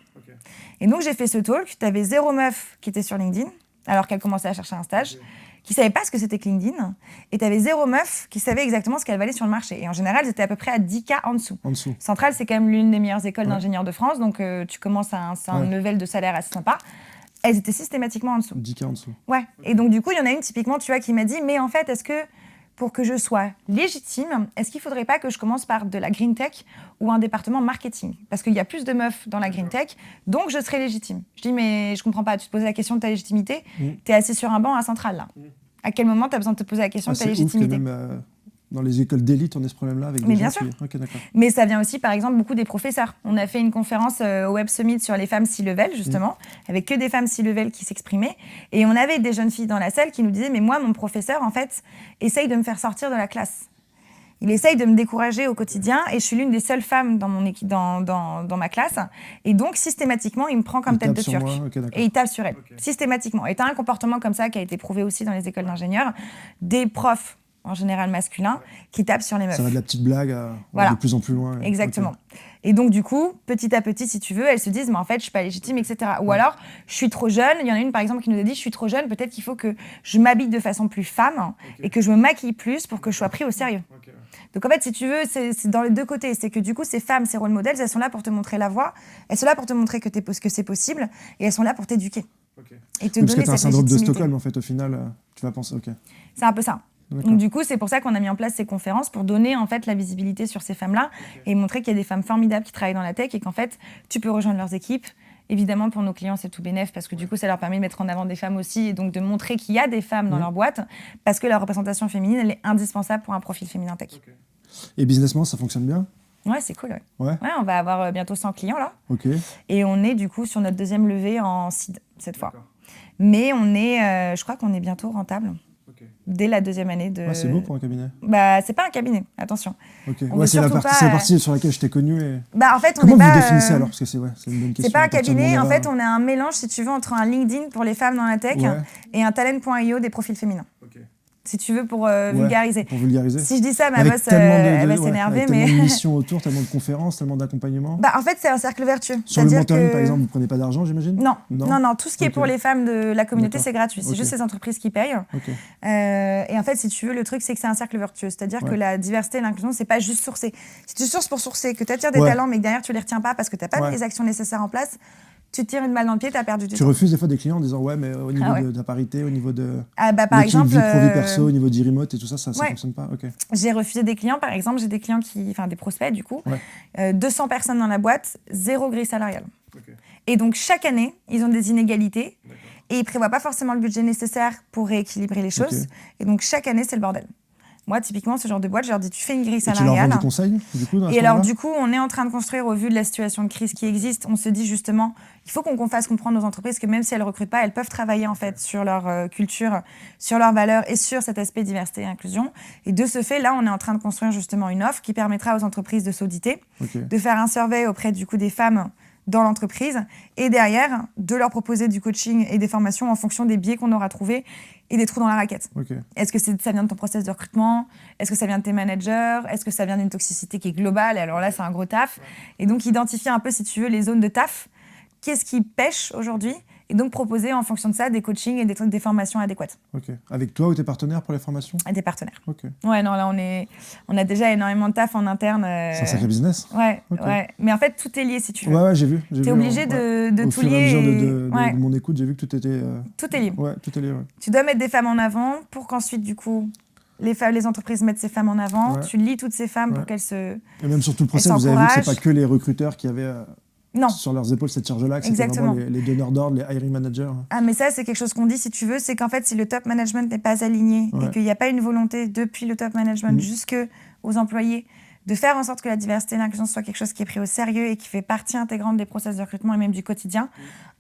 Et donc, j'ai fait ce talk. Tu avais 0 meuf qui était sur LinkedIn, alors qu'elle commençait à chercher un stage, qui ne savait pas ce que c'était que LinkedIn. Et tu avais 0 meuf qui savait exactement ce qu'elle valait sur le marché. Et en général, c'était à peu près à 10K en dessous. Centrale, c'est quand même l'une des meilleures écoles d'ingénieurs de France. Donc, tu commences à un level de salaire assez sympa. Elles étaient systématiquement en dessous. 10K en dessous. Ouais. Et donc, du coup, il y en a une, typiquement, tu vois, qui m'a dit, mais en fait, est-ce que pour que je sois légitime, est-ce qu'il ne faudrait pas que je commence par de la green tech ou un département marketing ? Parce qu'il y a plus de meufs dans la green tech, donc je serai légitime. Je dis, mais je ne comprends pas, tu te poses la question de ta légitimité, tu es assis sur un banc à Centrale, là. À quel moment tu as besoin de te poser la question de ta légitimité ? C'est ouf que même dans les écoles d'élite, on a ce problème-là avec mais des bien gens sûr. qui... Okay, mais ça vient aussi, par exemple, beaucoup des professeurs. On a fait une conférence au Web Summit sur les femmes C-level, justement, avec que des femmes C-level qui s'exprimaient. Et on avait des jeunes filles dans la salle qui nous disaient « Mais moi, mon professeur, en fait, essaye de me faire sortir de la classe. Il essaye de me décourager au quotidien et je suis l'une des seules femmes dans ma classe. Et donc, systématiquement, il me prend comme tête de turc. Et il tape sur elle, systématiquement. Et tu as un comportement comme ça qui a été prouvé aussi dans les écoles d'ingénieurs. Des profs, en général masculins, qui tapent sur les meufs. Ça va de la petite blague à de plus en plus loin. Exactement. Et donc, du coup, petit à petit, si tu veux, elles se disent « Mais en fait, je suis pas légitime, etc. » Ou alors, je suis trop jeune. Il y en a une, par exemple, qui nous a dit « Je suis trop jeune, peut-être qu'il faut que je m'habille de façon plus femme et que je me maquille plus pour que je sois pris au sérieux. » Donc, en fait, si tu veux, c'est dans les deux côtés. C'est que, du coup, ces femmes, ces rôles modèles, elles sont là pour te montrer la voie. Elles sont là pour te montrer que c'est possible. Et elles sont là pour t'éduquer. Et te donner cette légitimité. Parce que tu as un syndrome de Stockholm, en fait, au final, tu vas penser « Ok. » C'est un peu ça. Donc du coup, c'est pour ça qu'on a mis en place ces conférences pour donner en fait la visibilité sur ces femmes-là et montrer qu'il y a des femmes formidables qui travaillent dans la tech et qu'en fait, tu peux rejoindre leurs équipes. Évidemment, pour nos clients, c'est tout bénef parce que du coup, ça leur permet de mettre en avant des femmes aussi et donc de montrer qu'il y a des femmes dans leur boîte parce que la représentation féminine, elle est indispensable pour un profil féminin tech. Et businessment, ça fonctionne bien ? Ouais, c'est cool. Ouais, on va avoir bientôt 100 clients là. Et on est du coup sur notre deuxième levée en seed cette fois. Mais on est, je crois qu'on est bientôt rentable. Dès la deuxième année de... c'est beau pour un cabinet. Bah, c'est pas un cabinet, attention. C'est la partie sur laquelle je t'ai connu. Et... Bah, en fait, comment vous définissez alors ? Parce que c'est une bonne question. C'est pas un cabinet, en fait, on est un mélange, si tu veux, entre un LinkedIn pour les femmes dans la tech et un talent.io des profils féminins. si tu veux, pour vulgariser. Pour vulgariser. Si je dis ça, ma boss, elle va s'énerver. Tellement de missions autour, tellement de conférences, tellement d'accompagnement. Bah, en fait, c'est un cercle vertueux. Sur le mentoring, par exemple, vous ne prenez pas d'argent, j'imagine? Non. Tout ce qui est pour les femmes de la communauté, c'est gratuit. C'est juste les entreprises qui payent. Et en fait, si tu veux, le truc, c'est que c'est un cercle vertueux. C'est-à-dire que la diversité et l'inclusion, c'est pas juste sourcer. Si tu sources pour sourcer, que tu attires des talents, mais que derrière, tu les retiens pas parce que tu n'as pas mis les actions nécessaires en place, tu tires une balle dans le pied, tu as perdu du temps. Tu refuses des fois des clients en disant mais au niveau de la parité, au niveau de par exemple, vie pro, vie perso, au niveau d'e-remote et tout ça, ça fonctionne pas. J'ai refusé des clients, par exemple, j'ai des clients des prospects du coup, 200 personnes dans la boîte, 0 grille salariale. Et donc chaque année, ils ont des inégalités et ils prévoient pas forcément le budget nécessaire pour rééquilibrer les choses. Et donc chaque année, c'est le bordel. Moi, typiquement, ce genre de boîte, je leur dis, tu fais une grille salariale. Et tu leur vends du conseil, du coup, et alors, du coup, on est en train de construire, au vu de la situation de crise qui existe, on se dit justement, il faut qu'on fasse comprendre aux entreprises que même si elles ne recrutent pas, elles peuvent travailler en fait sur leur culture, sur leurs valeurs et sur cet aspect diversité et inclusion. Et de ce fait, là, on est en train de construire justement une offre qui permettra aux entreprises de s'auditer, de faire un survey auprès du coup des femmes dans l'entreprise et derrière, de leur proposer du coaching et des formations en fonction des biais qu'on aura trouvés et des trous dans la raquette. Est-ce que ça vient de ton process de recrutement? Est-ce que ça vient de tes managers? Est-ce que ça vient d'une toxicité qui est globale? Et alors là, c'est un gros taf. Et donc, identifier un peu, si tu veux, les zones de taf. Qu'est-ce qui pêche aujourd'hui? Et donc, proposer en fonction de ça des coachings et des formations adéquates. Avec toi ou tes partenaires pour les formations? Des partenaires. Ouais, non, là, on a déjà énormément de taf en interne. C'est un sacré business. Ouais. Mais en fait, tout est lié, si tu veux. Ouais, j'ai vu. T'es obligé de tout lier. Au fur et à mesure de mon écoute, j'ai vu que tout était... Tout est lié. Ouais, tout est lié, Tu dois mettre des femmes en avant pour qu'ensuite, du coup, les entreprises mettent ces femmes en avant. Tu lies toutes ces femmes pour qu'elles se... Et même sur tout le process, vous avez vu que c'est pas que les recruteurs qui avaient... Non. Sur leurs épaules cette charge-là, que c'était vraiment les donneurs d'ordre, les hiring managers. Ah, mais ça, c'est quelque chose qu'on dit, si tu veux, c'est qu'en fait, si le top management n'est pas aligné et qu'il n'y a pas une volonté depuis le top management jusqu'aux employés de faire en sorte que la diversité et l'inclusion soit quelque chose qui est pris au sérieux et qui fait partie intégrante des process de recrutement et même du quotidien,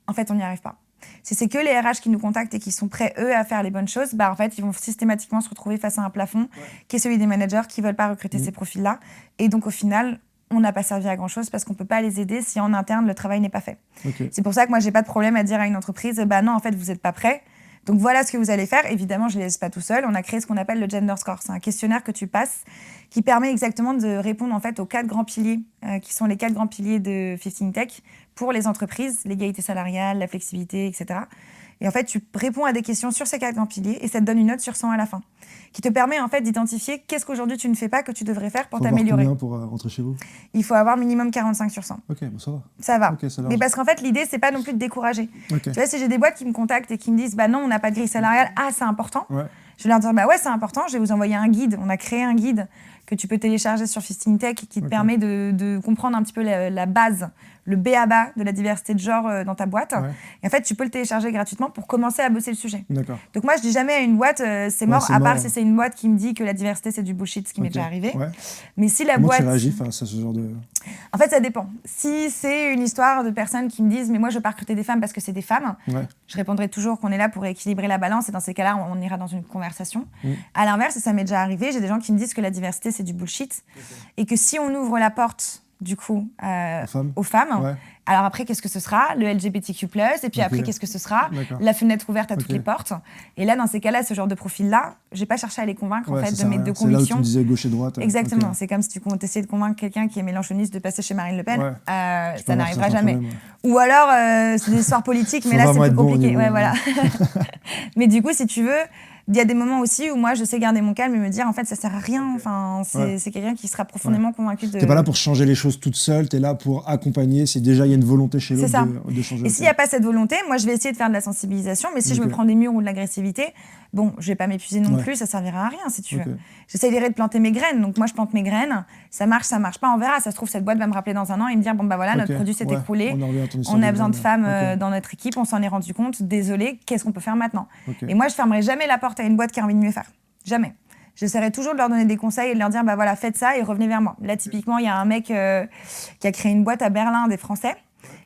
en fait, on n'y arrive pas. Si c'est que les RH qui nous contactent et qui sont prêts, eux, à faire les bonnes choses, en fait, ils vont systématiquement se retrouver face à un plafond qui est celui des managers qui ne veulent pas recruter ces profils-là. Et donc, au final, on n'a pas servi à grand-chose parce qu'on ne peut pas les aider si en interne, le travail n'est pas fait. C'est pour ça que moi, je n'ai pas de problème à dire à une entreprise, non, en fait, vous n'êtes pas prêts. Donc voilà ce que vous allez faire. Évidemment, je ne les laisse pas tout seul. On a créé ce qu'on appelle le Gender Score. C'est un questionnaire que tu passes qui permet exactement de répondre en fait aux 4 grands piliers qui sont les 4 grands piliers de 15 Tech pour les entreprises, l'égalité salariale, la flexibilité, etc. Et en fait, tu réponds à des questions sur ces 4 grands piliers et ça te donne une note sur 100 à la fin, qui te permet en fait d'identifier qu'est-ce qu'aujourd'hui tu ne fais pas que tu devrais faire pour t'améliorer. Combien pour rentrer chez vous? Il faut avoir minimum 45 sur 100. Ok, bon, ça va. Ça va. Mais parce qu'en fait, l'idée, c'est pas non plus de décourager. Tu vois, si j'ai des boîtes qui me contactent et qui me disent non, on n'a pas de grille salariale, c'est important. Je vais leur dire ouais, c'est important, je vais vous envoyer un guide. On a créé un guide que tu peux télécharger sur 15 Tech qui te permet de comprendre un petit peu la base, le b.a.-ba de la diversité de genre dans ta boîte. Et en fait, tu peux le télécharger gratuitement pour commencer à bosser le sujet. Donc moi, je dis jamais à une boîte, c'est mort, à part si c'est une boîte qui me dit que la diversité, c'est du bullshit, ce qui m'est déjà arrivé. Mais si la Comment boîte... tu réagis face à ce genre de... En fait, ça dépend. Si c'est une histoire de personnes qui me disent « mais moi, je veux pas recruter des femmes parce que c'est des femmes je répondrai toujours qu'on est là pour équilibrer la balance et dans ces cas-là, on ira dans une conversation. À l'inverse, ça m'est déjà arrivé, j'ai des gens qui me disent que la diversité, c'est du bullshit et que si on ouvre la porte du coup aux femmes. Alors après, qu'est-ce que ce sera? Le LGBTQ+, et puis après, qu'est-ce que ce sera? La fenêtre ouverte à toutes les portes. Et là, dans ces cas-là, ce genre de profil-là, j'ai pas cherché à les convaincre en fait, de mes 2 convictions. C'est là où tu disais gauche et droite. Exactement. C'est comme si tu essayais de convaincre quelqu'un qui est mélenchoniste de passer chez Marine Le Pen. Ça n'arrivera jamais. Ou alors, c'est des histoires politiques, mais là, c'est plus compliqué. Voilà. Mais du coup, si tu veux... Il y a des moments aussi où moi, je sais garder mon calme et me dire, en fait, ça sert à rien. Enfin, c'est quelqu'un qui sera profondément convaincu de... T'es pas là pour changer les choses toute seule, t'es là pour accompagner si déjà il y a une volonté chez l'autre de changer. Et s'il n'y a pas cette volonté, moi, je vais essayer de faire de la sensibilisation, mais si je me prends des murs ou de l'agressivité, bon, je vais pas m'épuiser non plus, ça servira à rien, si tu veux. J'essaierai de planter mes graines. Donc moi, je plante mes graines, ça marche pas, on verra. Ça se trouve, cette boîte va me rappeler dans un an et me dire, bon, bah voilà, notre produit s'est écroulé, on a besoin de femmes dans notre équipe, on s'en est rendu compte, désolé, qu'est-ce qu'on peut faire maintenant? Et moi, je fermerai jamais la porte à une boîte qui a envie de mieux faire. Jamais. J'essaierai toujours de leur donner des conseils et de leur dire, bah voilà, faites ça et revenez vers moi. Là, typiquement, il y a un mec qui a créé une boîte à Berlin, des Français.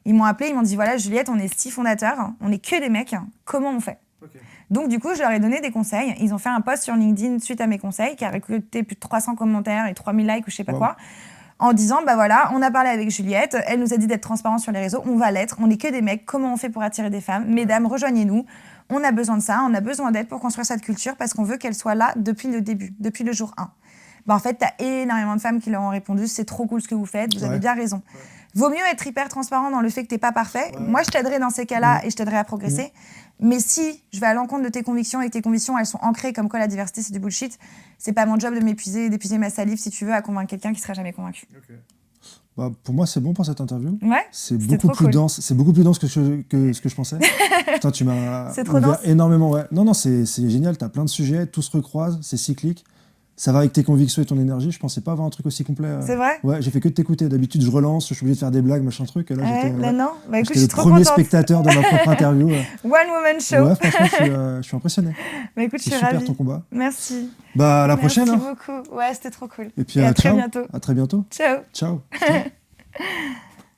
Ils m'ont appelé, ils m'ont dit, voilà, Juliette, on est 6 fondateurs, on est que des mecs, comment on fait? Donc, du coup, je leur ai donné des conseils. Ils ont fait un post sur LinkedIn suite à mes conseils qui a récolté plus de 300 commentaires et 3000 likes ou je sais pas quoi, en disant, bah voilà, on a parlé avec Juliette, elle nous a dit d'être transparente sur les réseaux, on va l'être, on n'est que des mecs, comment on fait pour attirer des femmes? Mesdames, rejoignez-nous. On a besoin de ça, on a besoin d'aide pour construire cette culture parce qu'on veut qu'elle soit là depuis le début, depuis le jour 1. En fait, tu as énormément de femmes qui leur ont répondu « c'est trop cool ce que vous faites, vous avez bien raison ». Vaut mieux être hyper transparent dans le fait que tu n'es pas parfait. Moi, je t'aiderai dans ces cas-là et je t'aiderai à progresser. Mais si je vais à l'encontre de tes convictions et que tes convictions, elles sont ancrées comme quoi la diversité, c'est du bullshit, c'est pas mon job de m'épuiser, d'épuiser ma salive, si tu veux, à convaincre quelqu'un qui sera jamais convaincu. Pour moi, c'est bon pour cette interview. Ouais, c'est beaucoup plus dense. C'est beaucoup plus dense que ce que je pensais. Putain, tu m'as ouvert énormément. Ouais. Non, c'est génial. Tu as plein de sujets, tout se recroise, c'est cyclique. Ça va avec tes convictions et ton énergie. Je pensais pas avoir un truc aussi complet. C'est vrai ? Ouais, j'ai fait que de t'écouter. D'habitude, je relance, je suis obligé de faire des blagues, machin truc. Et là, écoute, j'étais le premier spectateur de ma propre interview. One woman show. Ouais, franchement, je suis impressionné. Écoute, je suis super ravie. Ton combat. Merci. À la prochaine. Merci beaucoup. Ouais, c'était trop cool. Et puis à très bientôt. À très bientôt. Ciao. Ciao.